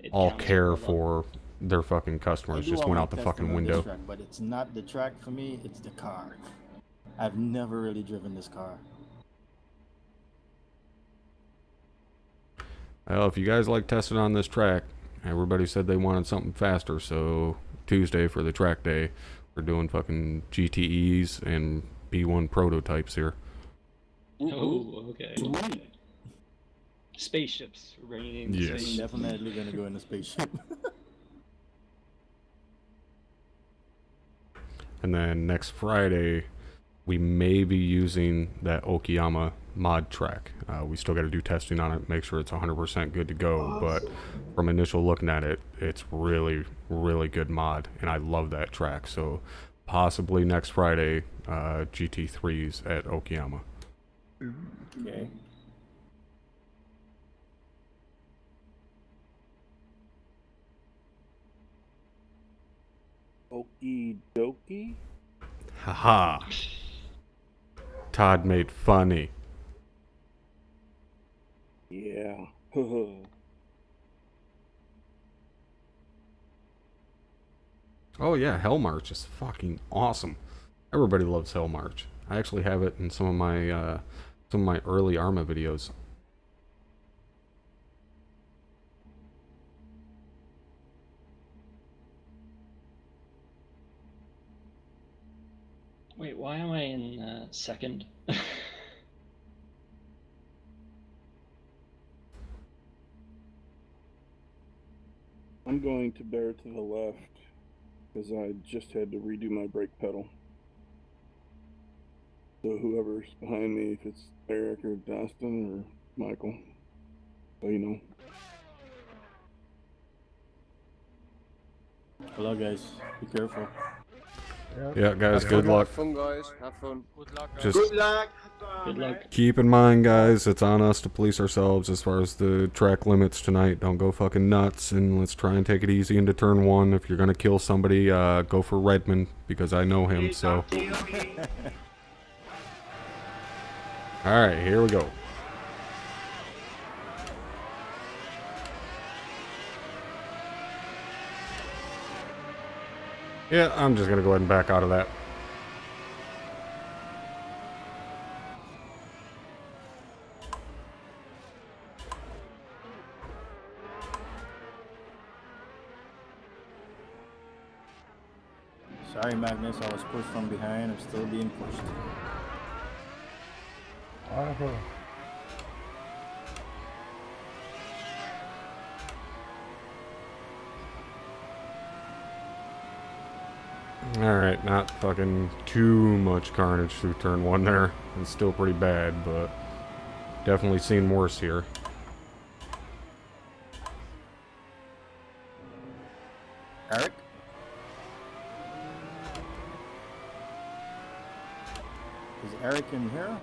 Speaker 4: it
Speaker 1: all
Speaker 4: counts
Speaker 1: care
Speaker 4: a lot.
Speaker 1: for their fucking
Speaker 2: I
Speaker 1: customers
Speaker 2: do
Speaker 1: just
Speaker 2: all
Speaker 1: went
Speaker 2: my
Speaker 1: out the
Speaker 2: testing
Speaker 1: fucking
Speaker 2: on this
Speaker 1: window.
Speaker 2: track, but it's not the track for me, it's the car. I've never really driven this car.
Speaker 1: Well, if you guys like testing on this track, everybody said they wanted something faster, so Tuesday for the track day, we're doing fucking GTEs and B1 prototypes here.
Speaker 4: Oh, okay. Spaceships. Raining
Speaker 1: Yes.
Speaker 4: spaceships.
Speaker 2: Definitely gonna go in a spaceship.
Speaker 1: And then next Friday, we may be using that Okayama mod track. We still got to do testing on it, make sure it's 100% good to go. But from initial looking at it, it's really, really good mod, and I love that track. So possibly next Friday, GT3s at Okayama.
Speaker 5: Okay.
Speaker 8: Okie dokie.
Speaker 1: Haha. Todd made funny.
Speaker 8: Yeah.
Speaker 1: Oh yeah, Hell March is fucking awesome. Everybody loves Hell March. I actually have it in some of my early Arma videos.
Speaker 4: Wait, why am I in second?
Speaker 8: I'm going to bear to the left because I just had to redo my brake pedal. So whoever's behind me, if it's Eric or Dustin or Michael, so you know.
Speaker 2: Hello guys, be careful.
Speaker 1: Yeah, guys,
Speaker 11: Have
Speaker 1: good
Speaker 11: fun,
Speaker 1: luck.
Speaker 11: Have fun, guys. Have fun.
Speaker 7: Good luck.
Speaker 1: Just
Speaker 9: Good luck.
Speaker 4: Good luck.
Speaker 1: keep in mind, guys, it's on us to police ourselves as far as the track limits tonight. Don't go fucking nuts, and let's try and take it easy into turn one. If you're gonna kill somebody, go for Redmond, because I know him, so. Alright, here we go. Yeah, I'm just gonna go ahead and back out of that.
Speaker 2: Sorry, Magnus, I was pushed from behind. I'm still being pushed.
Speaker 6: Wonderful.
Speaker 1: Alright, not fucking too much carnage through turn 1 there. It's still pretty bad, but definitely seen worse here.
Speaker 2: Eric? Is Eric in here?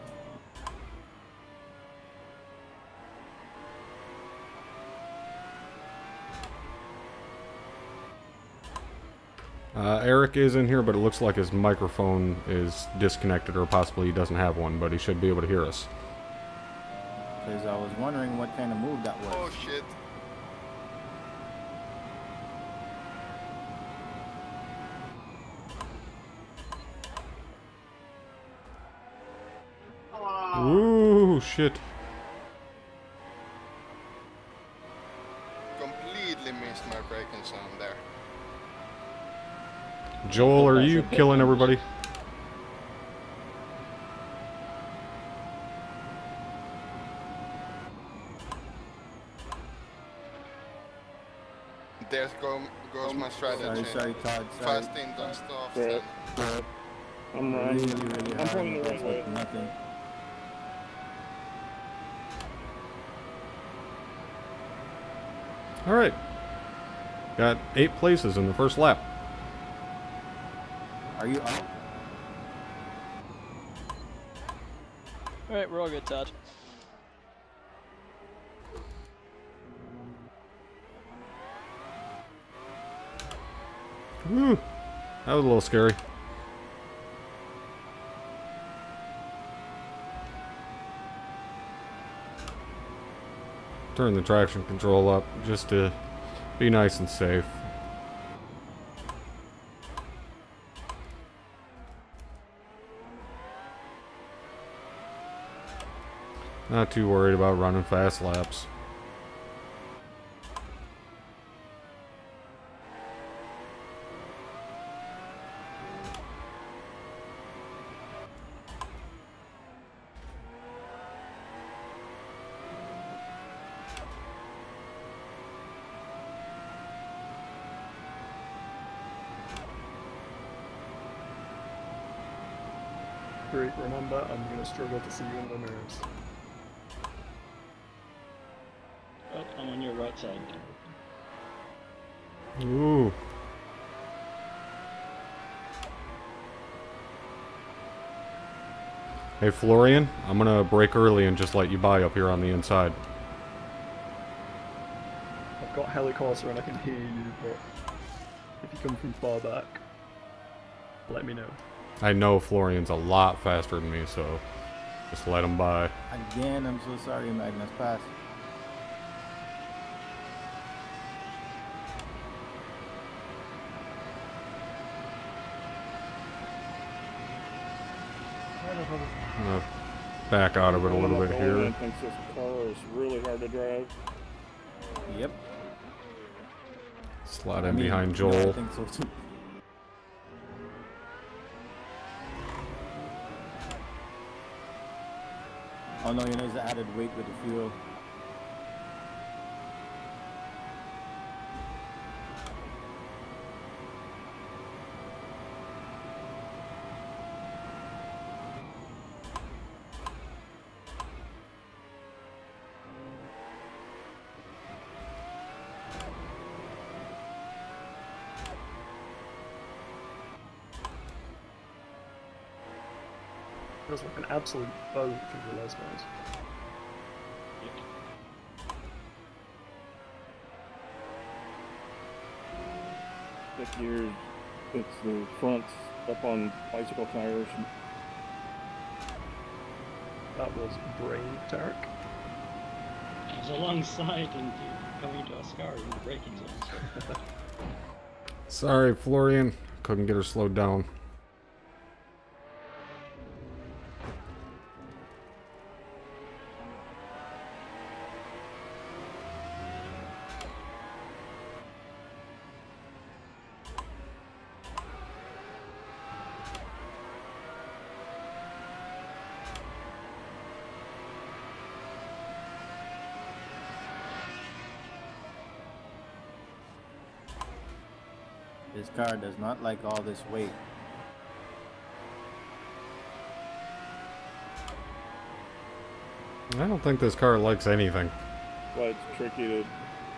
Speaker 1: Eric is in here, but it looks like his microphone is disconnected, or possibly he doesn't have one, but he should be able to hear us.
Speaker 2: Because I was wondering what kind of move that was.
Speaker 3: Oh shit.
Speaker 1: Ooh, shit.
Speaker 3: Completely missed my braking zone there.
Speaker 1: Joel, are you killing everybody?
Speaker 3: There goes my strategy.
Speaker 2: Sorry, Todd. Sorry.
Speaker 3: Fast in, dust off.
Speaker 8: Right. I'm right.
Speaker 2: Really
Speaker 8: I'm
Speaker 2: hard.
Speaker 8: pointing the right way.
Speaker 2: Nothing.
Speaker 1: Alright. Got 8 places in the first lap.
Speaker 2: Are you up?
Speaker 7: Alright, we're all good, Todd.
Speaker 1: Woo. That was a little scary. Turn the traction control up just to be nice and safe. Not too worried about running fast laps.
Speaker 5: Great, remember, I'm going to struggle to see you in the mirrors.
Speaker 4: Oh, I'm on your right side.
Speaker 1: Ooh. Hey Florian, I'm gonna brake early and just let you by up here on the inside.
Speaker 5: I've got helicopter and I can hear you, but if you come from far back, let me know.
Speaker 1: I know Florian's a lot faster than me, so just let him by.
Speaker 2: Again, I'm so sorry, Magnus. Pass.
Speaker 1: I'm gonna back out of it a little bit here.
Speaker 8: I think this car is really hard to drive.
Speaker 2: Yep.
Speaker 1: Slide in behind Joel.
Speaker 2: Yeah, I think so too. Oh no, you know, it's the added weight with the fuel.
Speaker 5: Feels like an absolute boat through the Les Mills.
Speaker 8: This year, it's the fronts up on bicycle tires.
Speaker 5: That was brave, Tarek.
Speaker 4: I was alongside and coming to Oscar in the braking zone. So.
Speaker 1: Sorry, Florian. couldn't get her slowed down.
Speaker 2: This car does not like all this weight.
Speaker 1: I don't think this car likes anything.
Speaker 8: But it's tricky to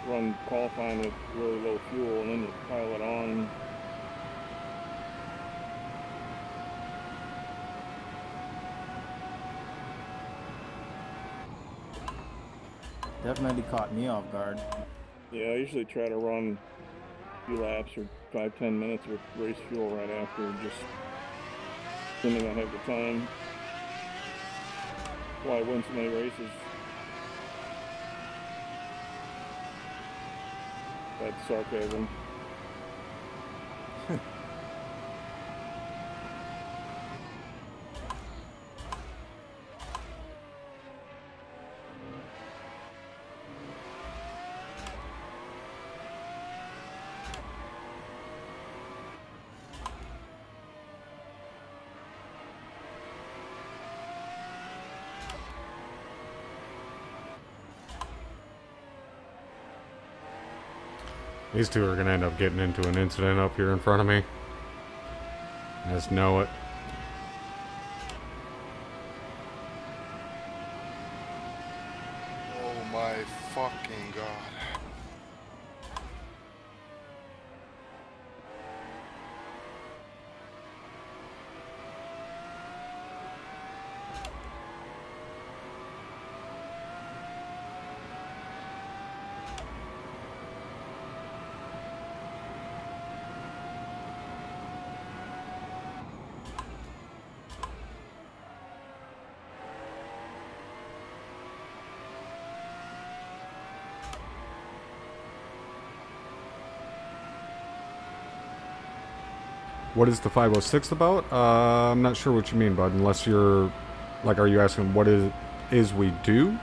Speaker 8: run qualifying with really low fuel and then you pile it on.
Speaker 2: Definitely caught me off guard.
Speaker 8: Yeah, I usually try to run a few laps or 5-10 minutes with race fuel right after, just assuming I have the time. That's why I win so many races. That's sarcasm.
Speaker 1: These two are going to end up getting into an incident up here in front of me. I just know it.
Speaker 3: Oh my fucking god.
Speaker 1: What is the 506 about? I'm not sure what you mean, bud. Unless you're, like, are you asking what is we do?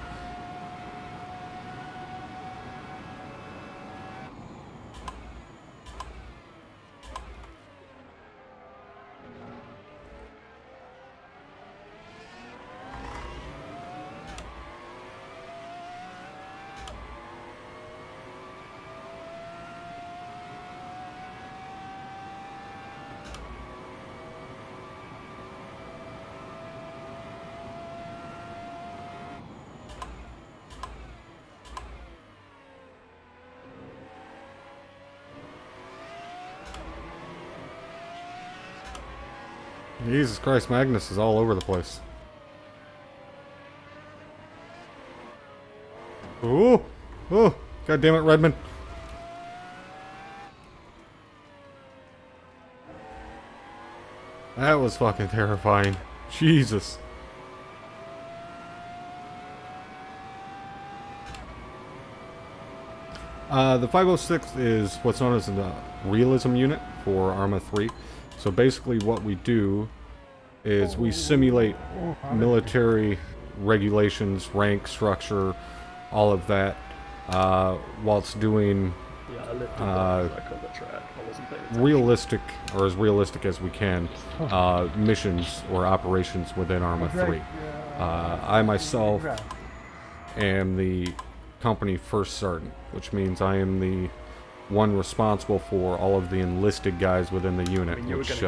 Speaker 1: Jesus Christ, Magnus is all over the place. Ooh! Oh! God damn it, Redmond. That was fucking terrifying. Jesus. The 506 is what's known as the realism unit for Arma 3. So basically what we do is we simulate military regulations, rank, structure, all of that, whilst doing realistic, or as realistic as we can, missions or operations within Arma 3. I myself am the company first sergeant, which means I am the one responsible for all of the enlisted guys within the unit, which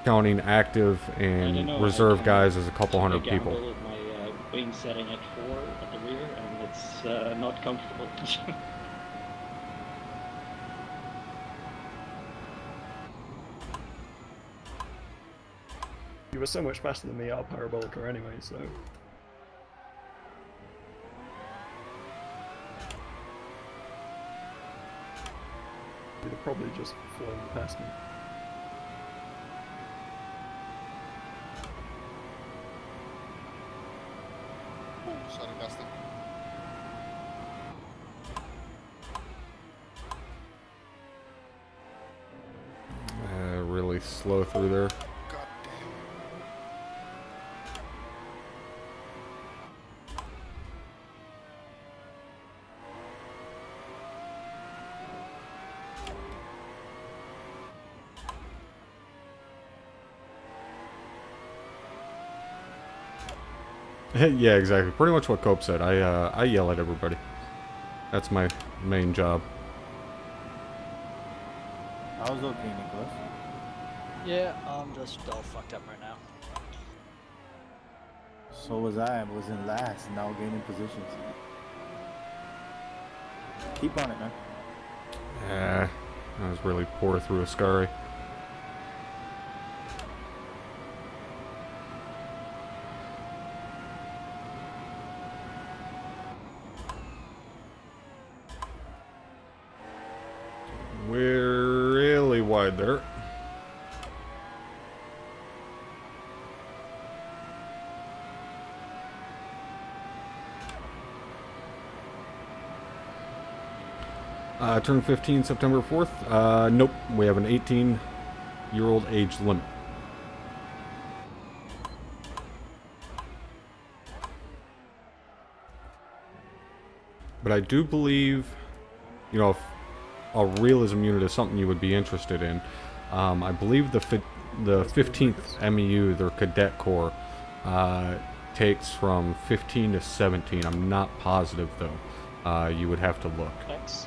Speaker 1: counting active and reserve guys is a couple hundred people.
Speaker 4: My wing setting at 4 at the rear, and it's not comfortable.
Speaker 5: You were so much faster than me out Parabolica anyway, so... You'd have probably just flown past me.
Speaker 3: Sorry, Dustin.
Speaker 1: really slow through there.
Speaker 3: God damn.
Speaker 1: Yeah, exactly. Pretty much what Cope said. I yell at everybody. That's my main job.
Speaker 2: I was okay, Nicholas.
Speaker 7: Yeah, I'm just all fucked up right now.
Speaker 2: So was I. I was in last, now gaining positions. Keep on it, man.
Speaker 1: Yeah, I was really poor through a scurry. We're really wide there. Turn 15 September 4th. Nope, we have an 18-year-old age limit. But I do believe, you know, if a realism unit is something you would be interested in. I believe the 15th MEU, their Cadet Corps, takes from 15 to 17. I'm not positive, though. You would have to look.
Speaker 7: Thanks.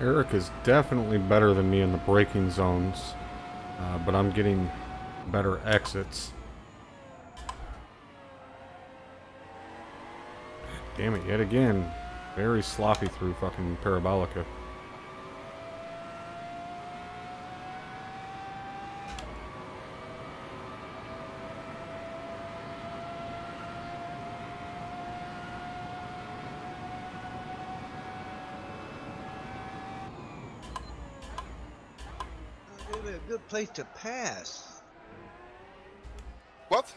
Speaker 1: Eric is definitely better than me in the braking zones, but I'm getting better exits. Damn it, yet again. Very sloppy through fucking Parabolica.
Speaker 10: Really a good place to pass.
Speaker 3: What?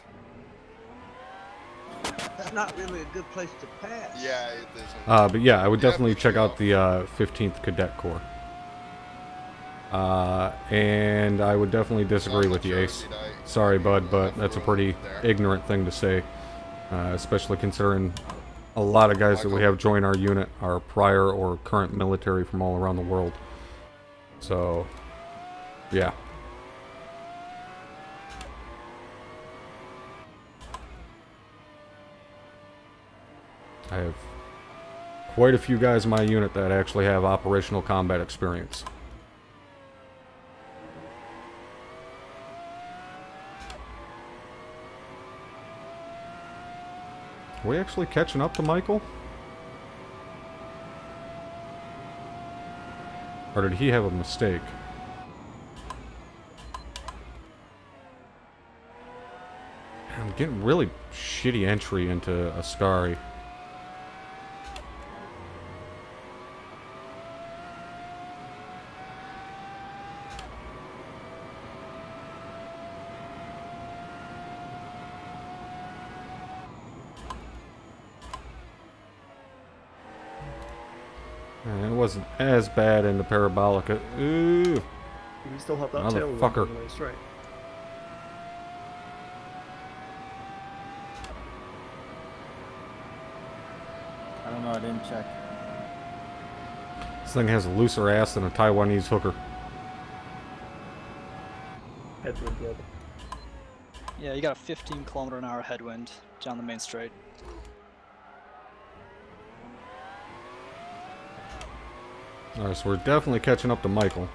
Speaker 10: That's not really a good place to pass.
Speaker 3: Yeah, it isn't.
Speaker 1: But yeah, I would definitely check out the 15th Cadet Corps. And I would definitely disagree with you, Ace. Sorry, bud, but that's a pretty ignorant thing to say. Especially considering a lot of guys that we have join our unit are prior or current military from all around the world. So, yeah. I have quite a few guys in my unit that actually have operational combat experience. Are we actually catching up to Michael? Or did he have a mistake? I'm getting really shitty entry into Ascari. It wasn't as bad in the Parabolica. Ooh!
Speaker 5: We still have that tailwind
Speaker 1: Motherfucker.
Speaker 5: on the way straight.
Speaker 2: I don't know, I didn't check.
Speaker 1: This thing has a looser ass than a Taiwanese hooker.
Speaker 5: Headwind, brother.
Speaker 7: Yeah, you got a 15-kilometer-an-hour headwind down the main straight.
Speaker 1: Alright, so we're definitely catching up to Michael.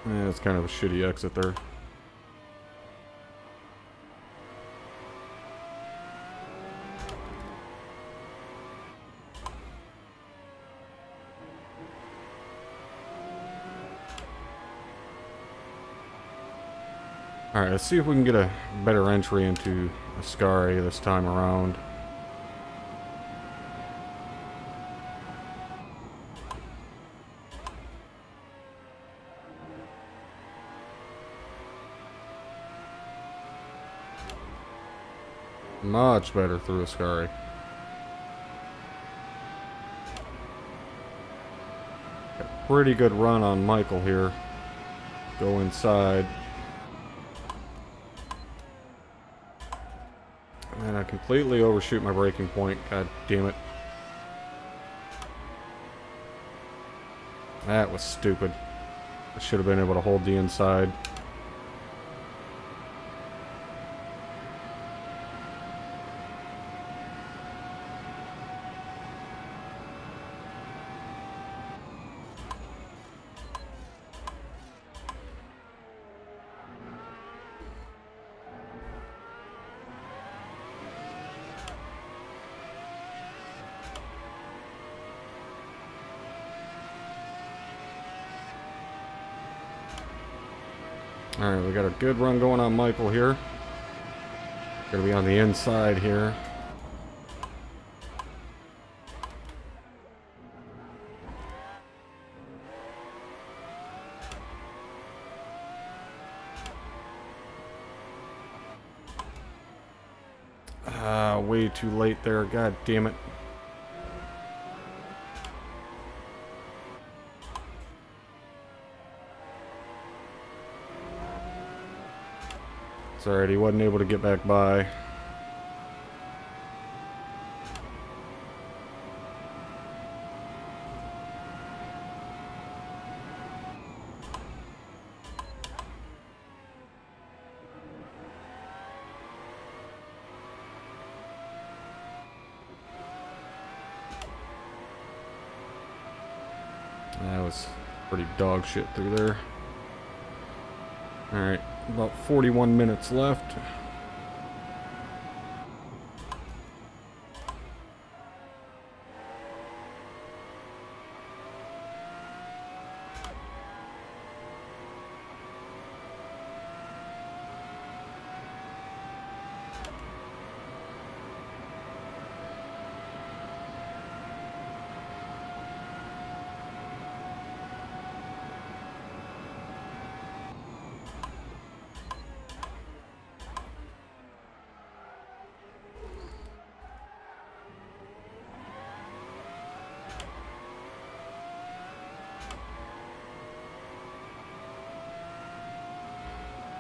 Speaker 1: Yeah, it's kind of a shitty exit there. Alright, let's see if we can get a better entry into Ascari this time around. Much better through Ascari. Got a pretty good run on Michael here. Go inside. And I completely overshoot my braking point. God damn it. That was stupid. I should have been able to hold the inside. Alright, we got a good run going on Michael here. Gonna be on the inside here. Way too late there, god damn it. It's alright, he wasn't able to get back by. That was pretty dog shit through there. Alright, about 41 minutes left.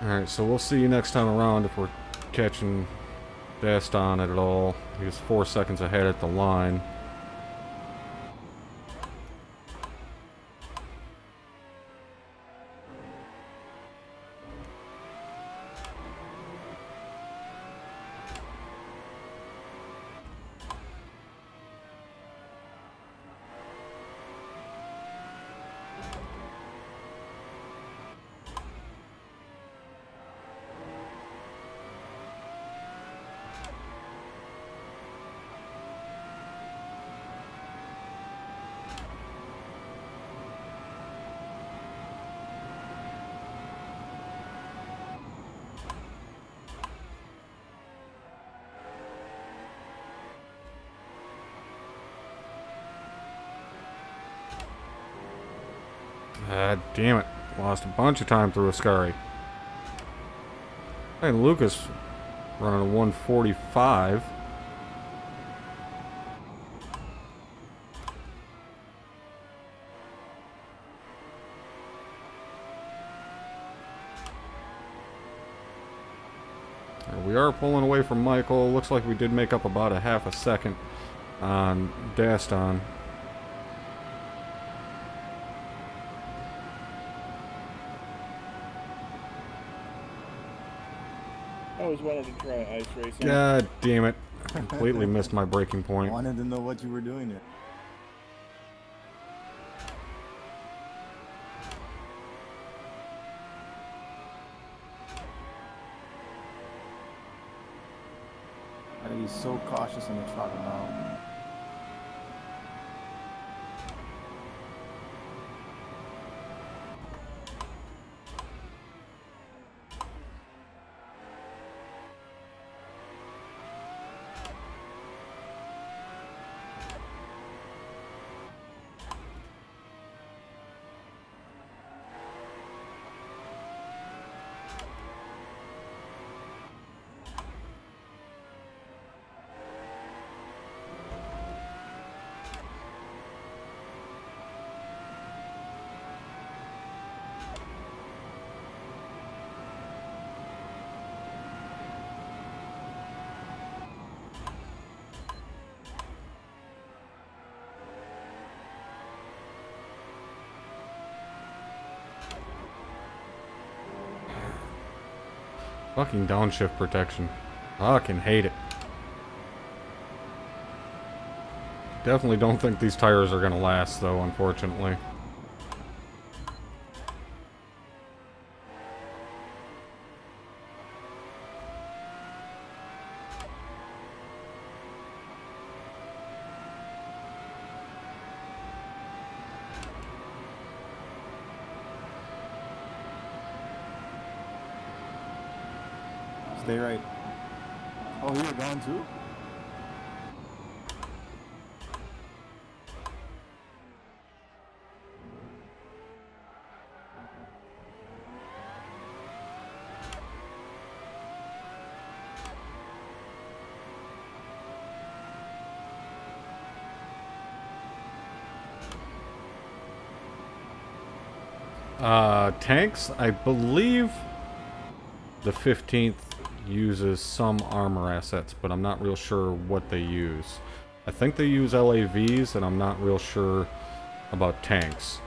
Speaker 1: Alright, so we'll see you next time around if we're catching best on it at all. He was 4 seconds ahead at the line. Damn it. Lost a bunch of time through Ascari. Hey, Lucas running a 145. We are pulling away from Michael. Looks like we did make up about a half a second on Daston.
Speaker 8: I always wanted to try ice racing.
Speaker 1: God damn it. Completely missed my breaking point.
Speaker 2: I wanted to know what you were doing there. Gotta be so cautious in the truck now.
Speaker 1: Fucking downshift protection. Fucking hate it. Definitely don't think these tires are gonna last though, unfortunately.
Speaker 2: Stay right. Oh, you were gone too?
Speaker 1: Tanks, I believe the 15th uses some armor assets, but I'm not real sure what they use. I think they use LAVs, and I'm not real sure about tanks.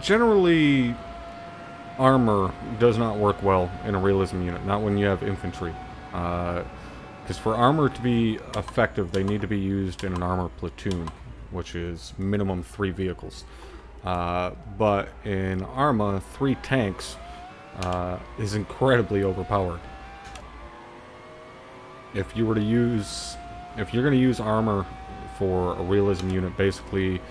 Speaker 1: Generally, armor does not work well in a realism unit, not when you have infantry. Because for armor to be effective, they need to be used in an armor platoon, which is minimum 3 vehicles. But in Arma, 3 tanks is incredibly overpowered. If you're going to use armor for a realism unit, basically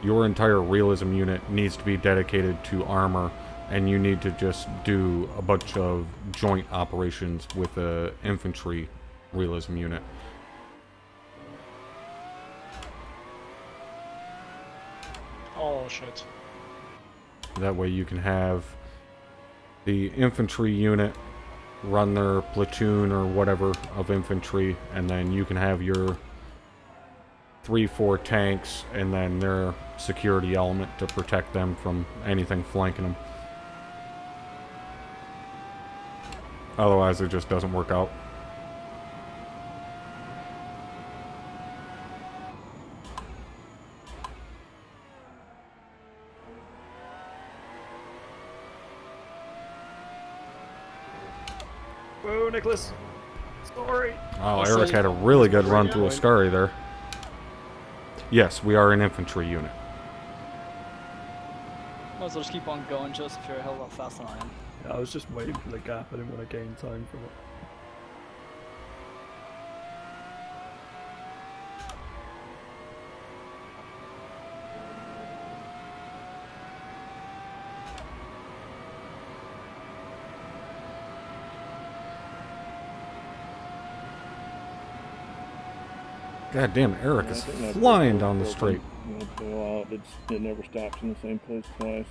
Speaker 1: your entire realism unit needs to be dedicated to armor, and you need to just do a bunch of joint operations with a infantry realism unit.
Speaker 12: Oh shit.
Speaker 1: That way you can have the infantry unit run their platoon or whatever of infantry, and then you can have your 3-4 tanks and then their security element to protect them from anything flanking them. Otherwise it just doesn't work out.
Speaker 5: go, Nicholas. Sorry.
Speaker 1: Oh, Eric had a really good run through Ascari there. Yes, we are an infantry unit.
Speaker 7: Might as well just keep on going, Joseph. You're a hell of a lot faster than I am.
Speaker 5: Yeah, I was just waiting for the gap. I didn't want to gain time from it.
Speaker 1: God damn, Eric is flying down the straight.
Speaker 8: Well, it never stops in the same place twice.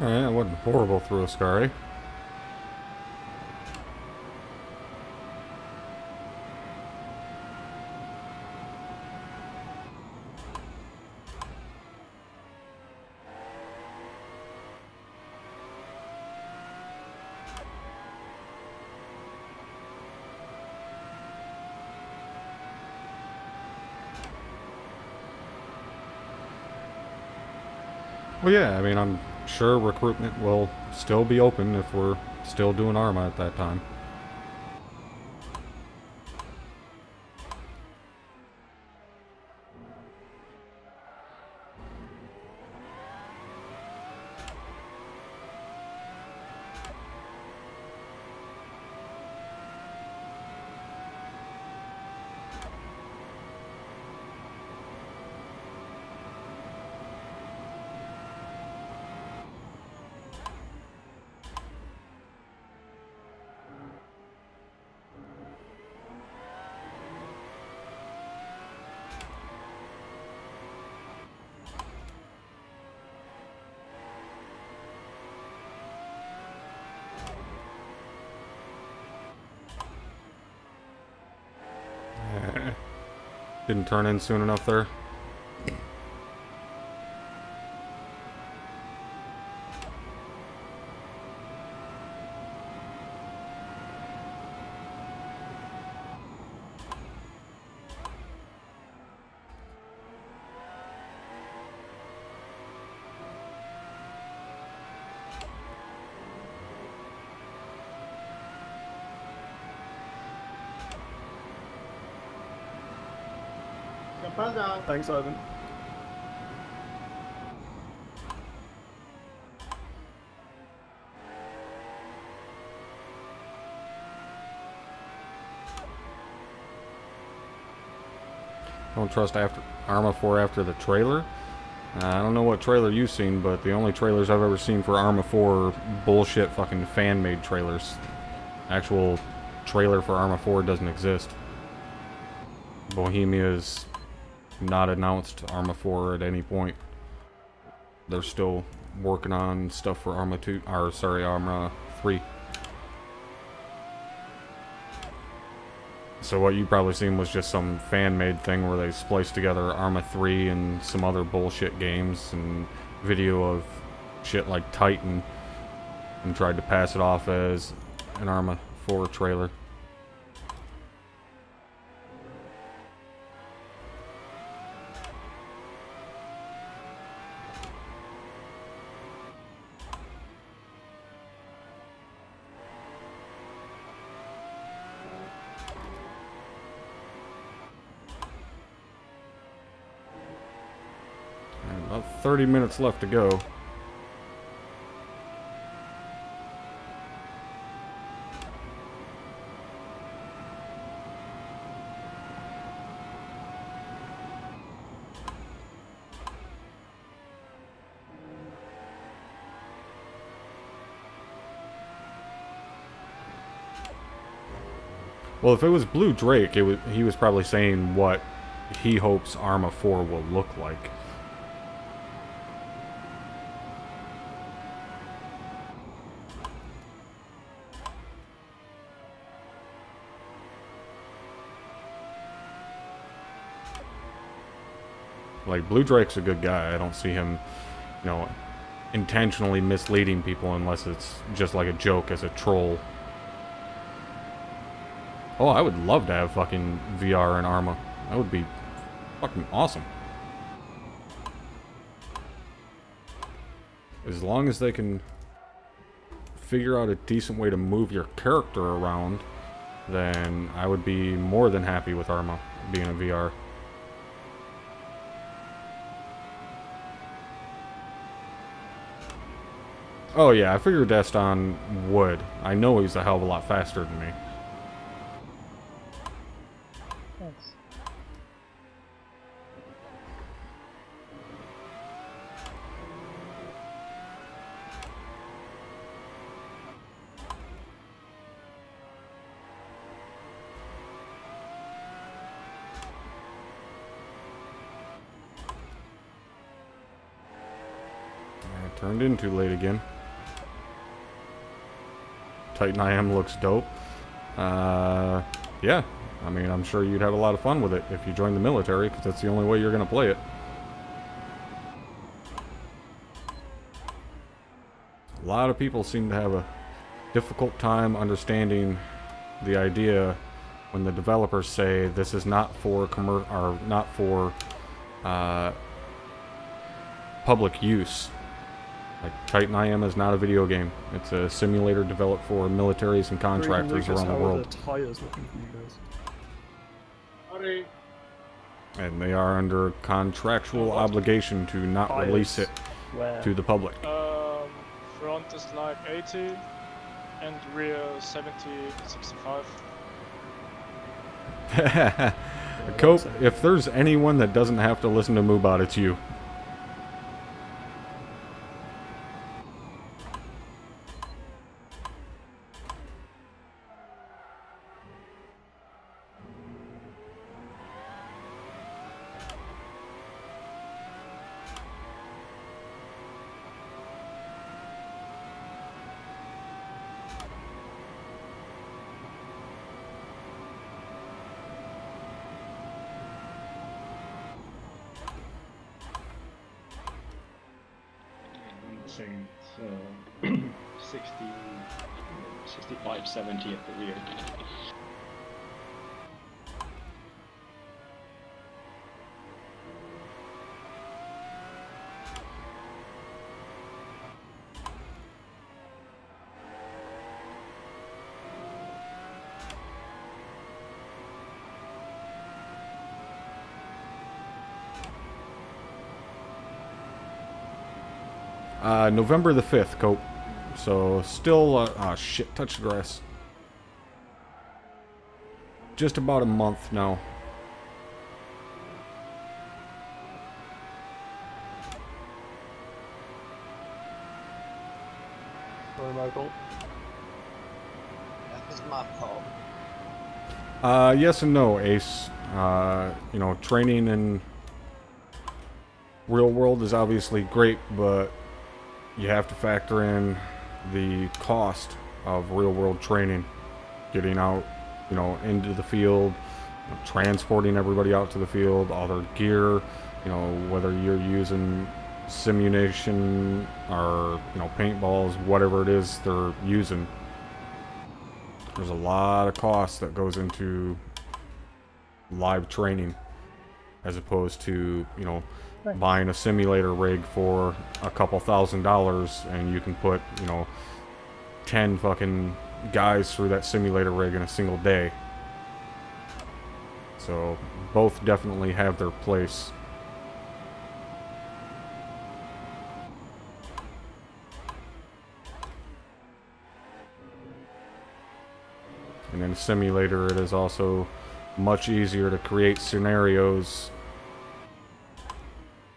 Speaker 1: Alright, it wasn't horrible through Ascari. Well, yeah, I mean, I'm sure recruitment will still be open if we're still doing ARMA at that time. Didn't turn in soon enough there.
Speaker 5: Thanks, Ivan.
Speaker 1: Don't trust Arma 4 after the trailer. I don't know what trailer you've seen, but the only trailers I've ever seen for Arma 4 are bullshit fucking fan-made trailers. Actual trailer for Arma 4 doesn't exist. Bohemia's not announced Arma 4 at any point. They're still working on stuff for Arma 2, or sorry, Arma 3. So what you probably seen was just some fan-made thing where they spliced together Arma 3 and some other bullshit games and video of shit like Titan and tried to pass it off as an Arma 4 trailer. 30 minutes left to go. Well, if it was Blue Drake, he was probably saying what he hopes Arma 4 will look like. Like, Blue Drake's a good guy. I don't see him, you know, intentionally misleading people unless it's just like a joke as a troll. Oh, I would love to have fucking VR and Arma. That would be fucking awesome. As long as they can figure out a decent way to move your character around, then I would be more than happy with Arma being a VR. Oh yeah, I figured Deston would. I know he's a hell of a lot faster than me.
Speaker 6: Thanks.
Speaker 1: I turned in too late again. Titan IM looks dope. Yeah, I mean, I'm sure you'd have a lot of fun with it if you joined the military, because that's the only way you're going to play it. A lot of people seem to have a difficult time understanding the idea when the developers say this is not for public use. Like, Titan IM is not a video game. It's a simulator developed for militaries and contractors around the world.
Speaker 5: The tires looking for you guys?
Speaker 9: Howdy.
Speaker 1: And they are under contractual obligation to not release it to the public.
Speaker 12: Front is like 80 and rear 70, 65.
Speaker 1: Cope, if there's anyone that doesn't have to listen to Moobot, it's you.
Speaker 4: Same, so 65, 70 at the rear.
Speaker 1: November the 5th, Cope. So, still, oh shit, touch the grass. Just about a month now.
Speaker 5: Sorry, Michael.
Speaker 10: That was my fault.
Speaker 1: Yes and no, Ace. You know, training in real world is obviously great, but you have to factor in the cost of real world training. Getting out, you know, into the field, transporting everybody out to the field, all their gear, you know, whether you're using simulation or, you know, paintballs, whatever it is they're using. There's a lot of cost that goes into live training as opposed to, you know, buying a simulator rig for a couple $1,000s and you can put, you know, 10 fucking guys through that simulator rig in a single day. So both definitely have their place. And in a simulator, it is also much easier to create scenarios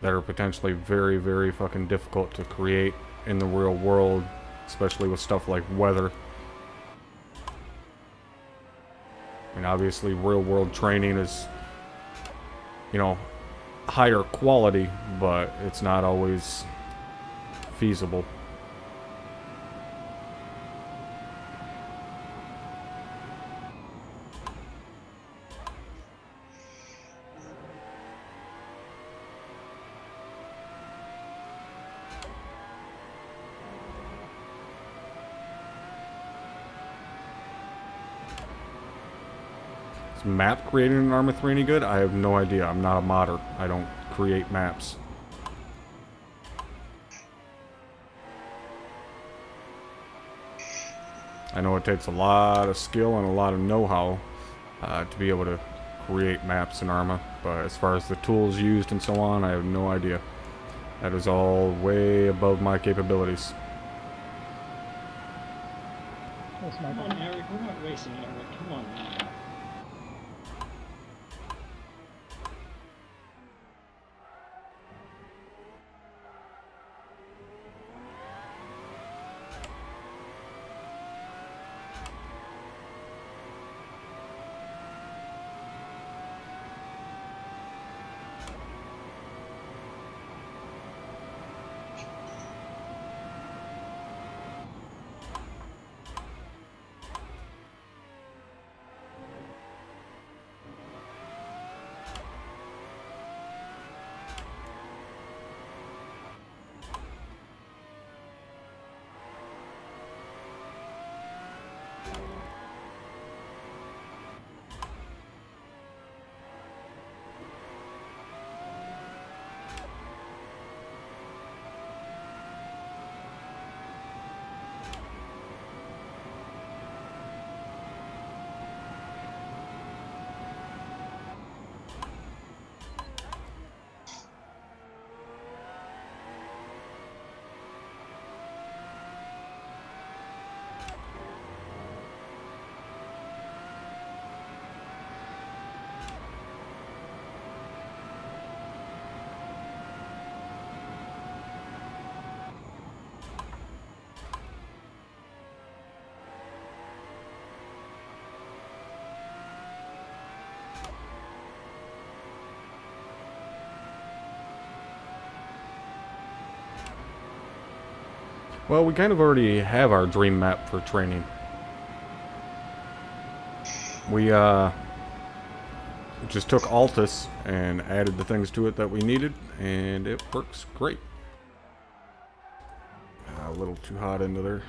Speaker 1: that are potentially very, very fucking difficult to create in the real world, especially with stuff like weather. And obviously, real world training is, you know, higher quality, but it's not always feasible. Is map creating in Arma 3 any good? I have no idea. I'm not a modder. I don't create maps. I know it takes a lot of skill and a lot of know-how to be able to create maps in Arma, but as far as the tools used and so on, I have no idea. That is all way above my capabilities.
Speaker 4: Come on, Eric, we're not racing, Eric. Come on, man.
Speaker 1: Well, we kind of already have our dream map for training. We just took Altus and added the things to it that we needed, and it works great. A little too hot into there.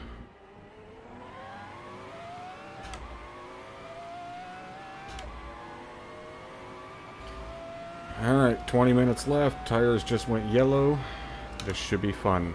Speaker 1: Alright, 20 minutes left. Tires just went yellow. This should be fun.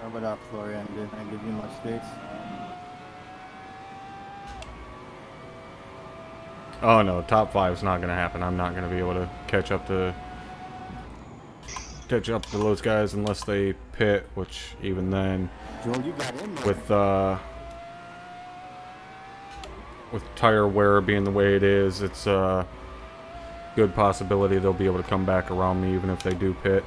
Speaker 2: How about that, Florian? Didn't I give you much space?
Speaker 1: Oh no, top 5's not gonna happen. I'm not gonna be able to catch up to those guys unless they pit, which even then,
Speaker 2: Joel, you got in there.
Speaker 1: with tire wear being the way it is, it's a good possibility they'll be able to come back around me even if they do pit.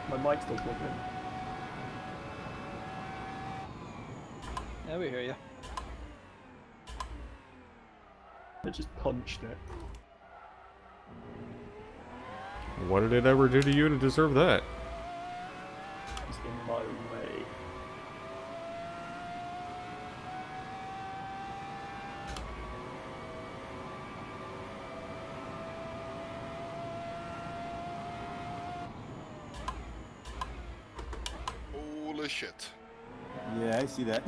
Speaker 5: My mic's still plugged in.
Speaker 7: Yeah, we hear you.
Speaker 5: I just punched it.
Speaker 1: What did it ever do to you to deserve that?
Speaker 5: It's in my way.
Speaker 3: Holy shit.
Speaker 2: Yeah, I see that.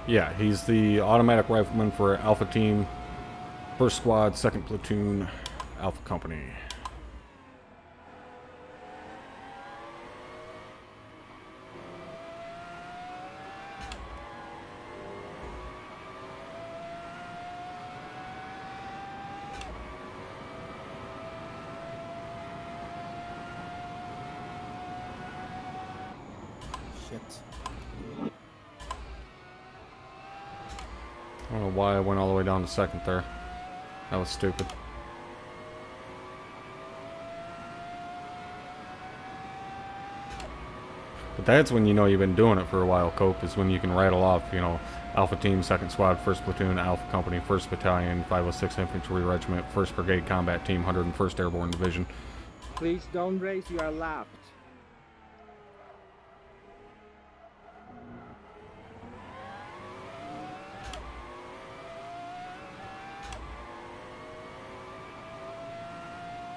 Speaker 1: Yeah, he's the automatic rifleman for Alpha Team, 1st Squad, 2nd Platoon, Alpha Company.
Speaker 2: Shit.
Speaker 1: I don't know why I went all the way down to 2nd there. That was stupid. But that's when you know you've been doing it for a while, Cope, is when you can rattle off, you know, Alpha Team, 2nd Squad, 1st Platoon, Alpha Company, 1st Battalion, 506 Infantry Regiment, 1st Brigade Combat Team, 101st Airborne Division.
Speaker 13: Please don't raise your lapped.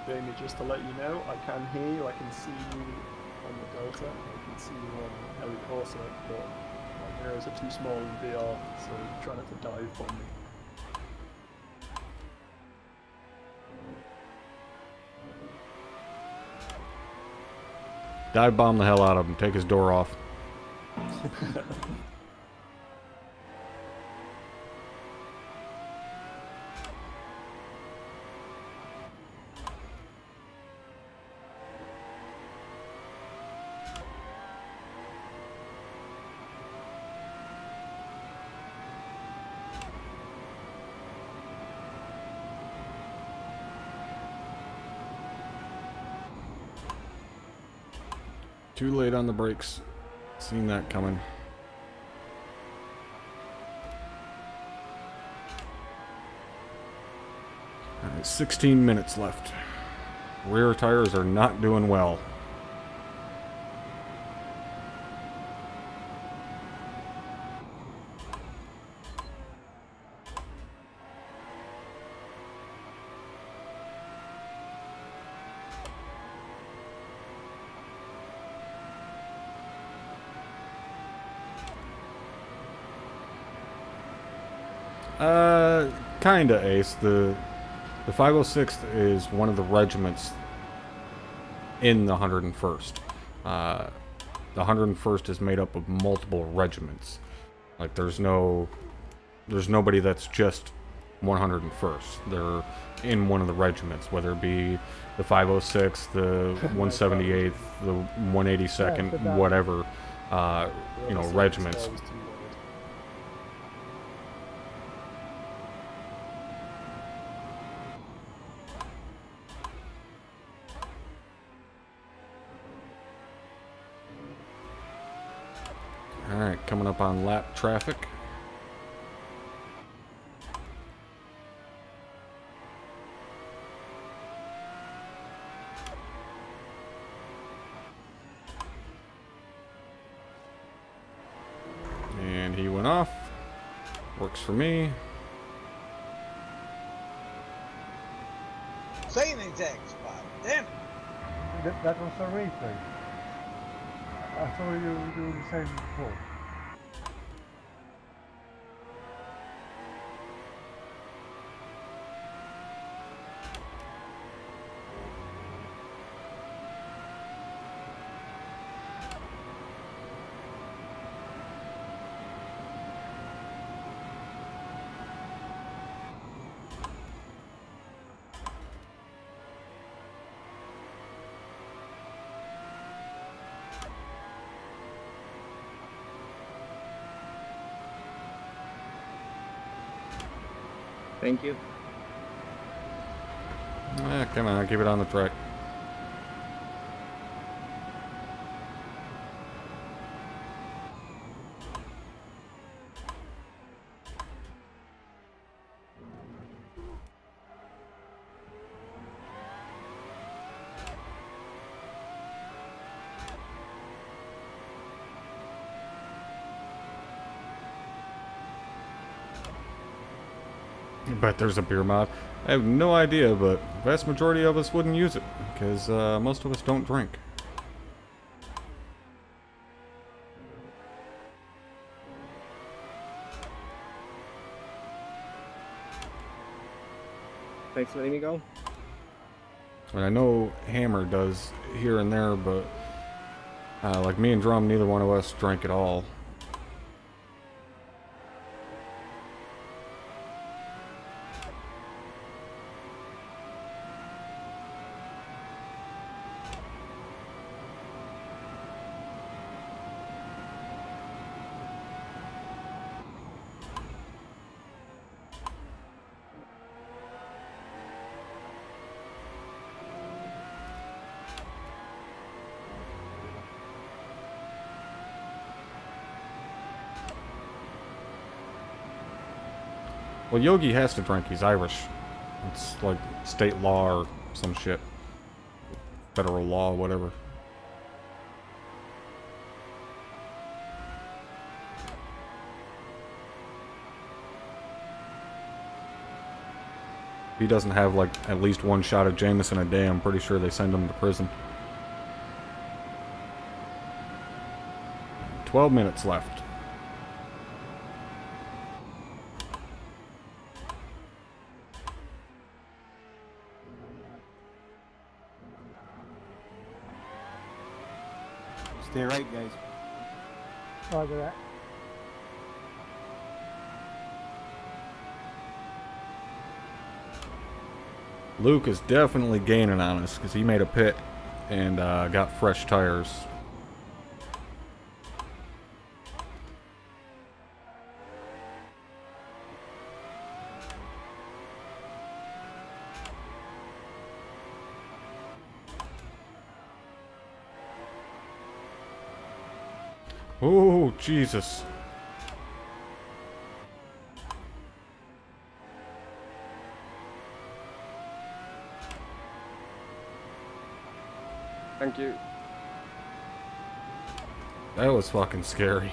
Speaker 5: Jamie, just to let you know, I can hear you, I can see you on the Delta, I can see you on Ellie Corsa, but my mirrors are too small in VR, so try not to dive bomb me.
Speaker 1: Dive bomb the hell out of him, take his door off. Too late on the brakes. Seen that coming. Alright, 16 minutes left. Rear tires are not doing well. Kinda, Ace. The 506th is one of the regiments in the 101st. The 101st is made up of multiple regiments. Like, there's nobody that's just 101st. They're in one of the regiments, whether it be the 506th, the 178th, the 182nd, whatever, you know, regiments. Alright, coming up on lap traffic. And he went off. Works for me.
Speaker 10: Same exact spot. Damn it.
Speaker 6: That was a race race. I saw you do the same before.
Speaker 13: Thank you.
Speaker 1: Come on, keep it on the track. I bet there's a beer mod. I have no idea, but vast majority of us wouldn't use it, because most of us don't drink.
Speaker 13: Thanks for letting me go.
Speaker 1: And I know Hammer does here and there, but like me and Drum, neither one of us drank at all. Well, Yogi has to drink. He's Irish. It's like state law or some shit. Federal law, whatever. If he doesn't have like at least one shot of Jameson a day, I'm pretty sure they send him to prison. 12 minutes left.
Speaker 2: Stay right, guys.
Speaker 6: Roger that.
Speaker 1: Luke is definitely gaining on us because he made a pit and got fresh tires. Oh, Jesus.
Speaker 11: Thank you.
Speaker 1: That was fucking scary.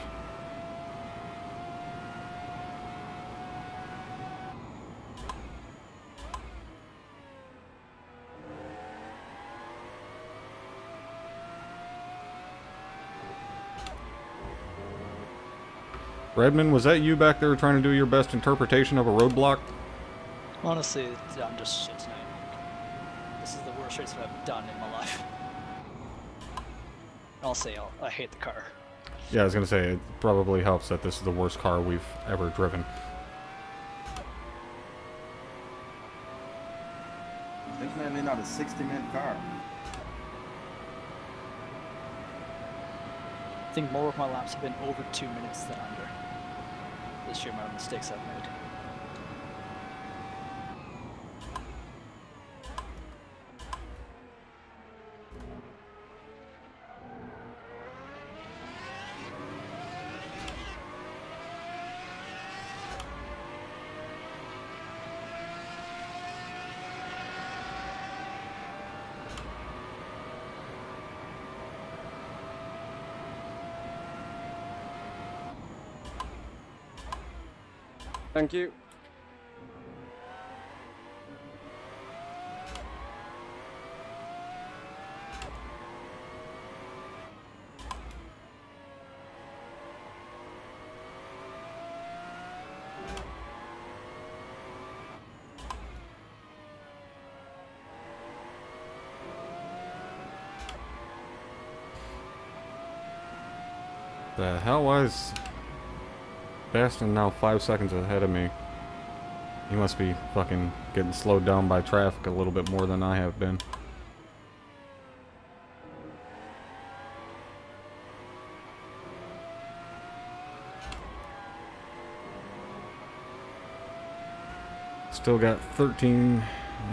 Speaker 1: Redmond, was that you back there trying to do your best interpretation of a roadblock?
Speaker 7: Honestly, I'm just shit tonight. This is the worst race I've done in my life. I'll say I hate the car.
Speaker 1: Yeah, I was gonna say, it probably helps that this is the worst car we've ever driven.
Speaker 2: Definitely not a 60-minute car.
Speaker 7: I think more of my laps have been over 2 minutes than under. This year, my mistakes I've made.
Speaker 11: Thank you.
Speaker 1: The hell was Baston now 5 seconds ahead of me? He must be fucking getting slowed down by traffic a little bit more than I have been. Still got 13.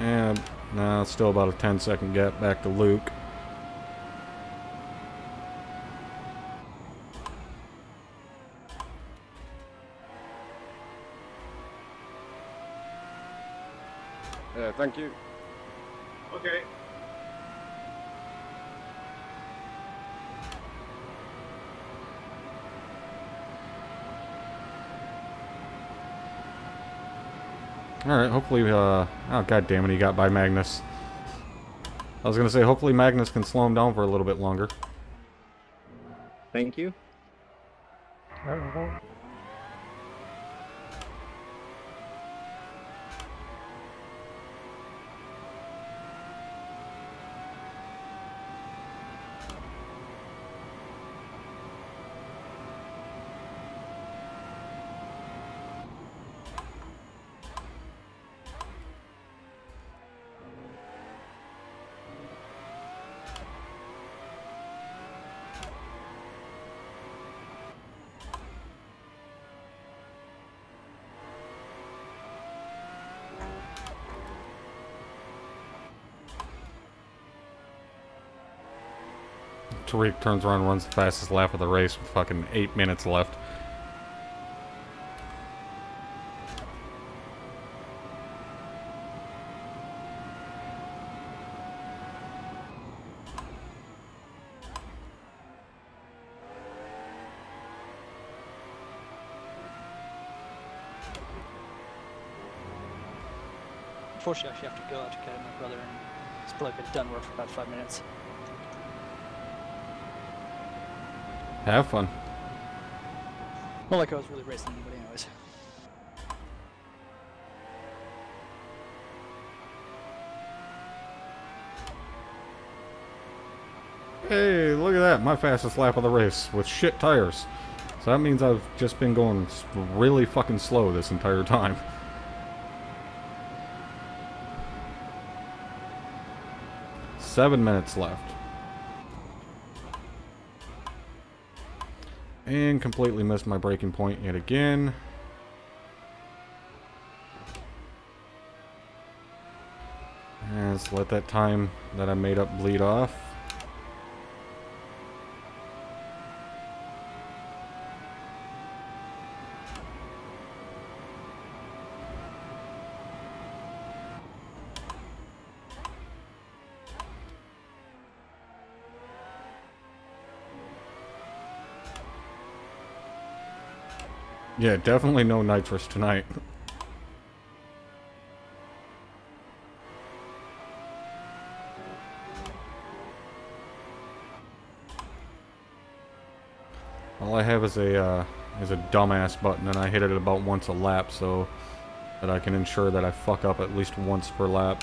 Speaker 1: Yeah, no, it's still about a 10-second gap back to Luke.
Speaker 11: Thank you.
Speaker 9: Okay.
Speaker 1: Alright, hopefully, oh god damn it, he got by Magnus. I was gonna say, hopefully Magnus can slow him down for a little bit longer.
Speaker 13: Thank you.
Speaker 1: Tariq turns around and runs the fastest lap of the race with fucking 8 minutes left.
Speaker 7: Unfortunately, I actually have to go out to get my brother, and he's probably been done work for about 5 minutes.
Speaker 1: Have fun.
Speaker 7: Not like I was really racing anybody anyways.
Speaker 1: Hey, look at that, my fastest lap of the race with shit tires. So that means I've just been going really fucking slow this entire time. Seven minutes left. And completely missed my braking point yet again. And let's let that time that I made up bleed off. Yeah, definitely no nitrous tonight. All I have is a dumbass button, and I hit it about once a lap, so that I can ensure that I fuck up at least once per lap.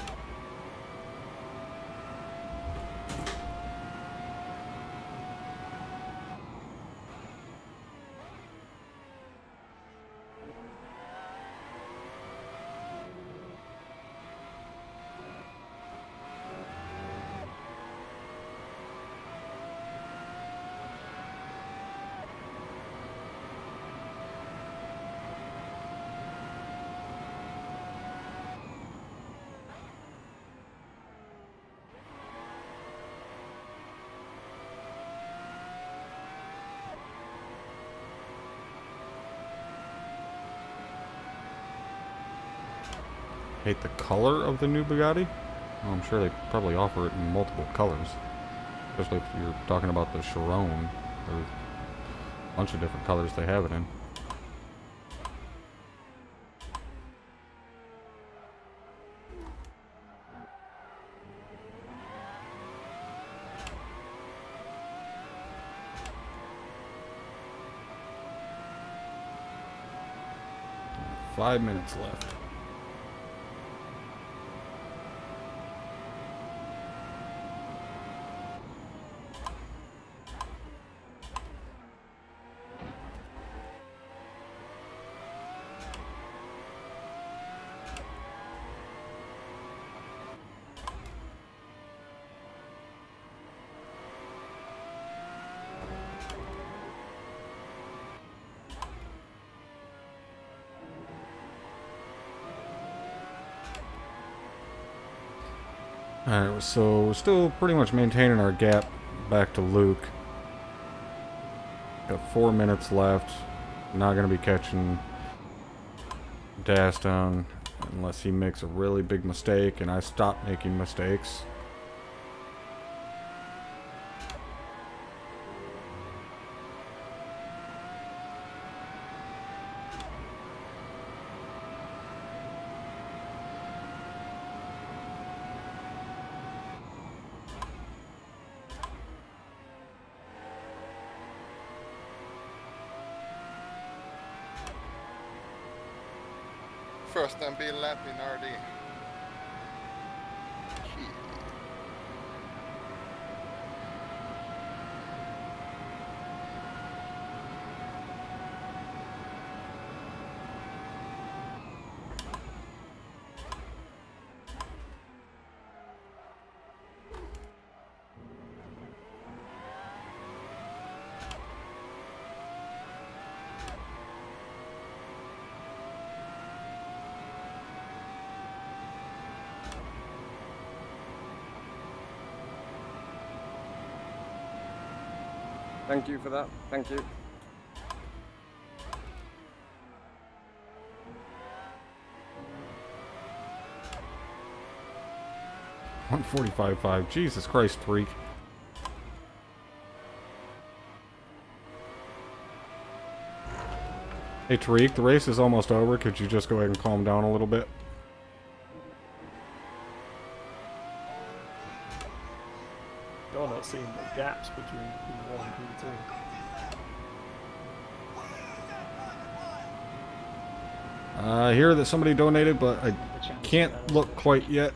Speaker 1: Hate the color of the new Bugatti. Well, I'm sure they probably offer it in multiple colors. Especially if you're talking about the Chiron. There's a bunch of different colors they have it in. Five minutes left. Alright, so we're still pretty much maintaining our gap back to Luke. Got 4 minutes left. Not going to be catching Daston unless he makes a really big mistake and I stop making mistakes.
Speaker 3: First time being lap in RD.
Speaker 11: Thank you for that. Thank you.
Speaker 1: .145.5. Jesus Christ, Tariq. Hey Tariq, the race is almost over. Could you just go ahead and calm down a little bit?
Speaker 5: You're not seeing the gaps between P1 and P2.
Speaker 1: I hear that somebody donated, but I can't look quite yet.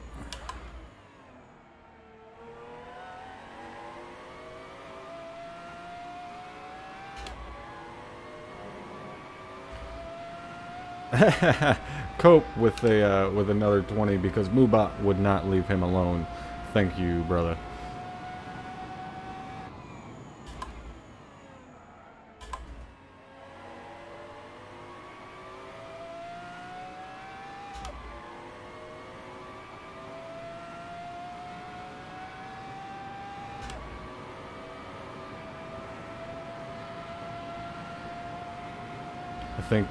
Speaker 1: Cope with a with another 20 because Mubot would not leave him alone. Thank you, brother.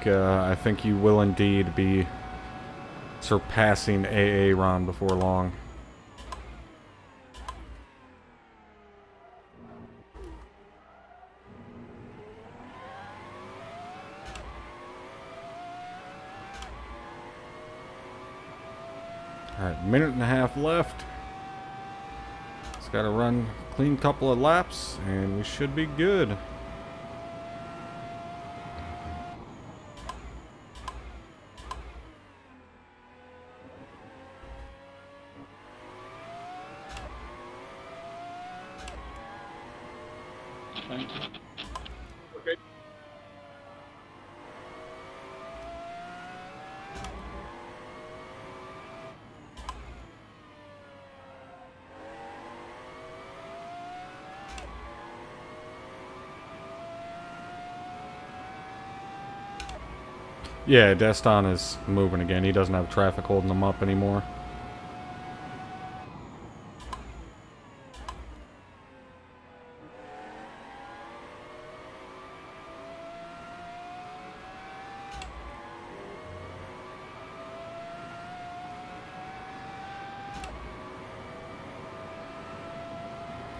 Speaker 1: I think you will indeed be surpassing AA Ron before long. Alright, minute and a half left. Just gotta run a clean couple of laps and we should be good.
Speaker 12: Okay.
Speaker 1: Yeah, Deston is moving again. He doesn't have traffic holding him up anymore.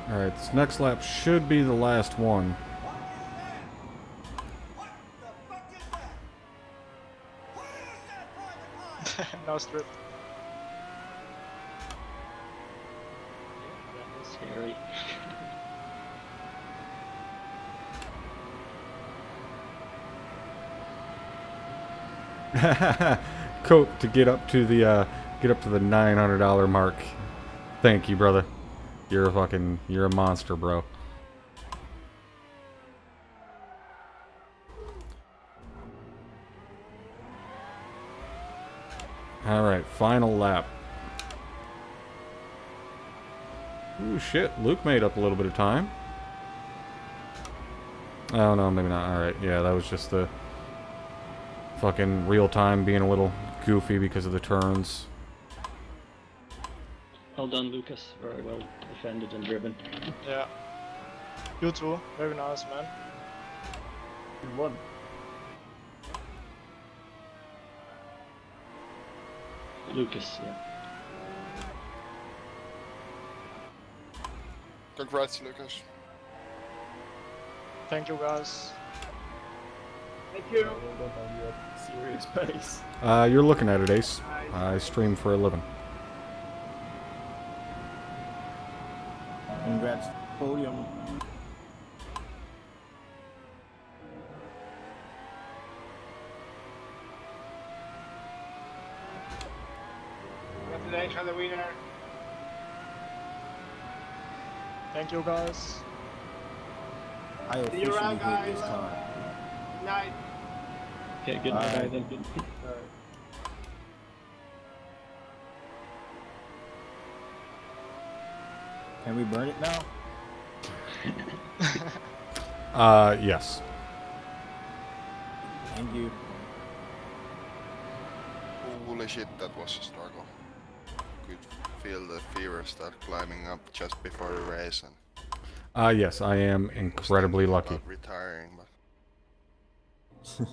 Speaker 1: Alright, this next lap should be the last one.
Speaker 12: No strip.
Speaker 4: That was scary.
Speaker 1: Cope to get up to the $900 mark. Thank you, brother. You're a monster, bro. Alright, final lap. Ooh, shit. Luke made up a little bit of time. Oh, no, maybe not. Alright, yeah, that was just the fucking real time being a little goofy because of the turns.
Speaker 4: Well done, Lucas. Very well defended and driven.
Speaker 12: Yeah. You too. Very nice, man.
Speaker 5: You won.
Speaker 4: Lucas, yeah.
Speaker 3: Congrats, Lucas.
Speaker 12: Thank you, guys.
Speaker 9: Thank you.
Speaker 5: Well done, man. You had serious pace.
Speaker 1: You're looking at it, Ace. I stream for a living.
Speaker 2: Congrats. Podium.
Speaker 9: Congratulations on the winner.
Speaker 12: Thank you, guys.
Speaker 2: I
Speaker 9: See you
Speaker 2: officially
Speaker 9: around,
Speaker 2: hate
Speaker 9: guys.
Speaker 2: this car.
Speaker 9: Good night.
Speaker 4: Okay, good night,
Speaker 2: Alright.
Speaker 4: then.
Speaker 2: Can we burn it now?
Speaker 1: Yes.
Speaker 2: Thank you.
Speaker 3: Holy shit, that was a struggle. Could feel the fever start climbing up just before the race, and
Speaker 1: Yes, I am incredibly lucky.
Speaker 3: about retiring, but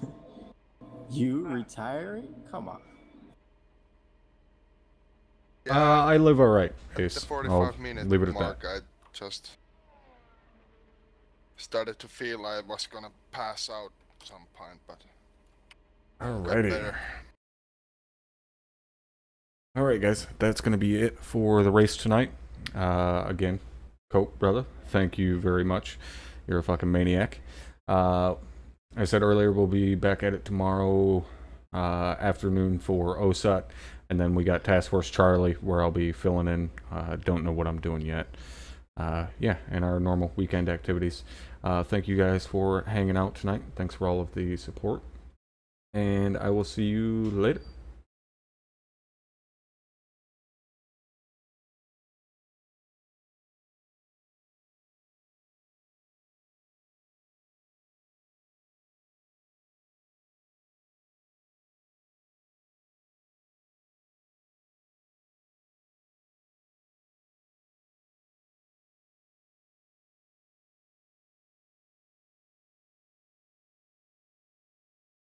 Speaker 2: You retiring? Come on.
Speaker 1: I live alright,
Speaker 3: at the
Speaker 1: Ace.
Speaker 3: 45-minute
Speaker 1: leave it at
Speaker 3: mark,
Speaker 1: that.
Speaker 3: I just started to feel I was gonna pass out at some point, but got
Speaker 1: Alrighty.
Speaker 3: better.
Speaker 1: Alright, guys, that's going to be it for the race tonight. Again, Cope, brother, thank you very much. You're a fucking maniac. I said earlier, we'll be back at it tomorrow afternoon for OSUT, and then we got Task Force Charlie, where I'll be filling in. Don't know what I'm doing yet. Yeah, and our normal weekend activities. Thank you guys for hanging out tonight. Thanks for all of the support, and I will see you later.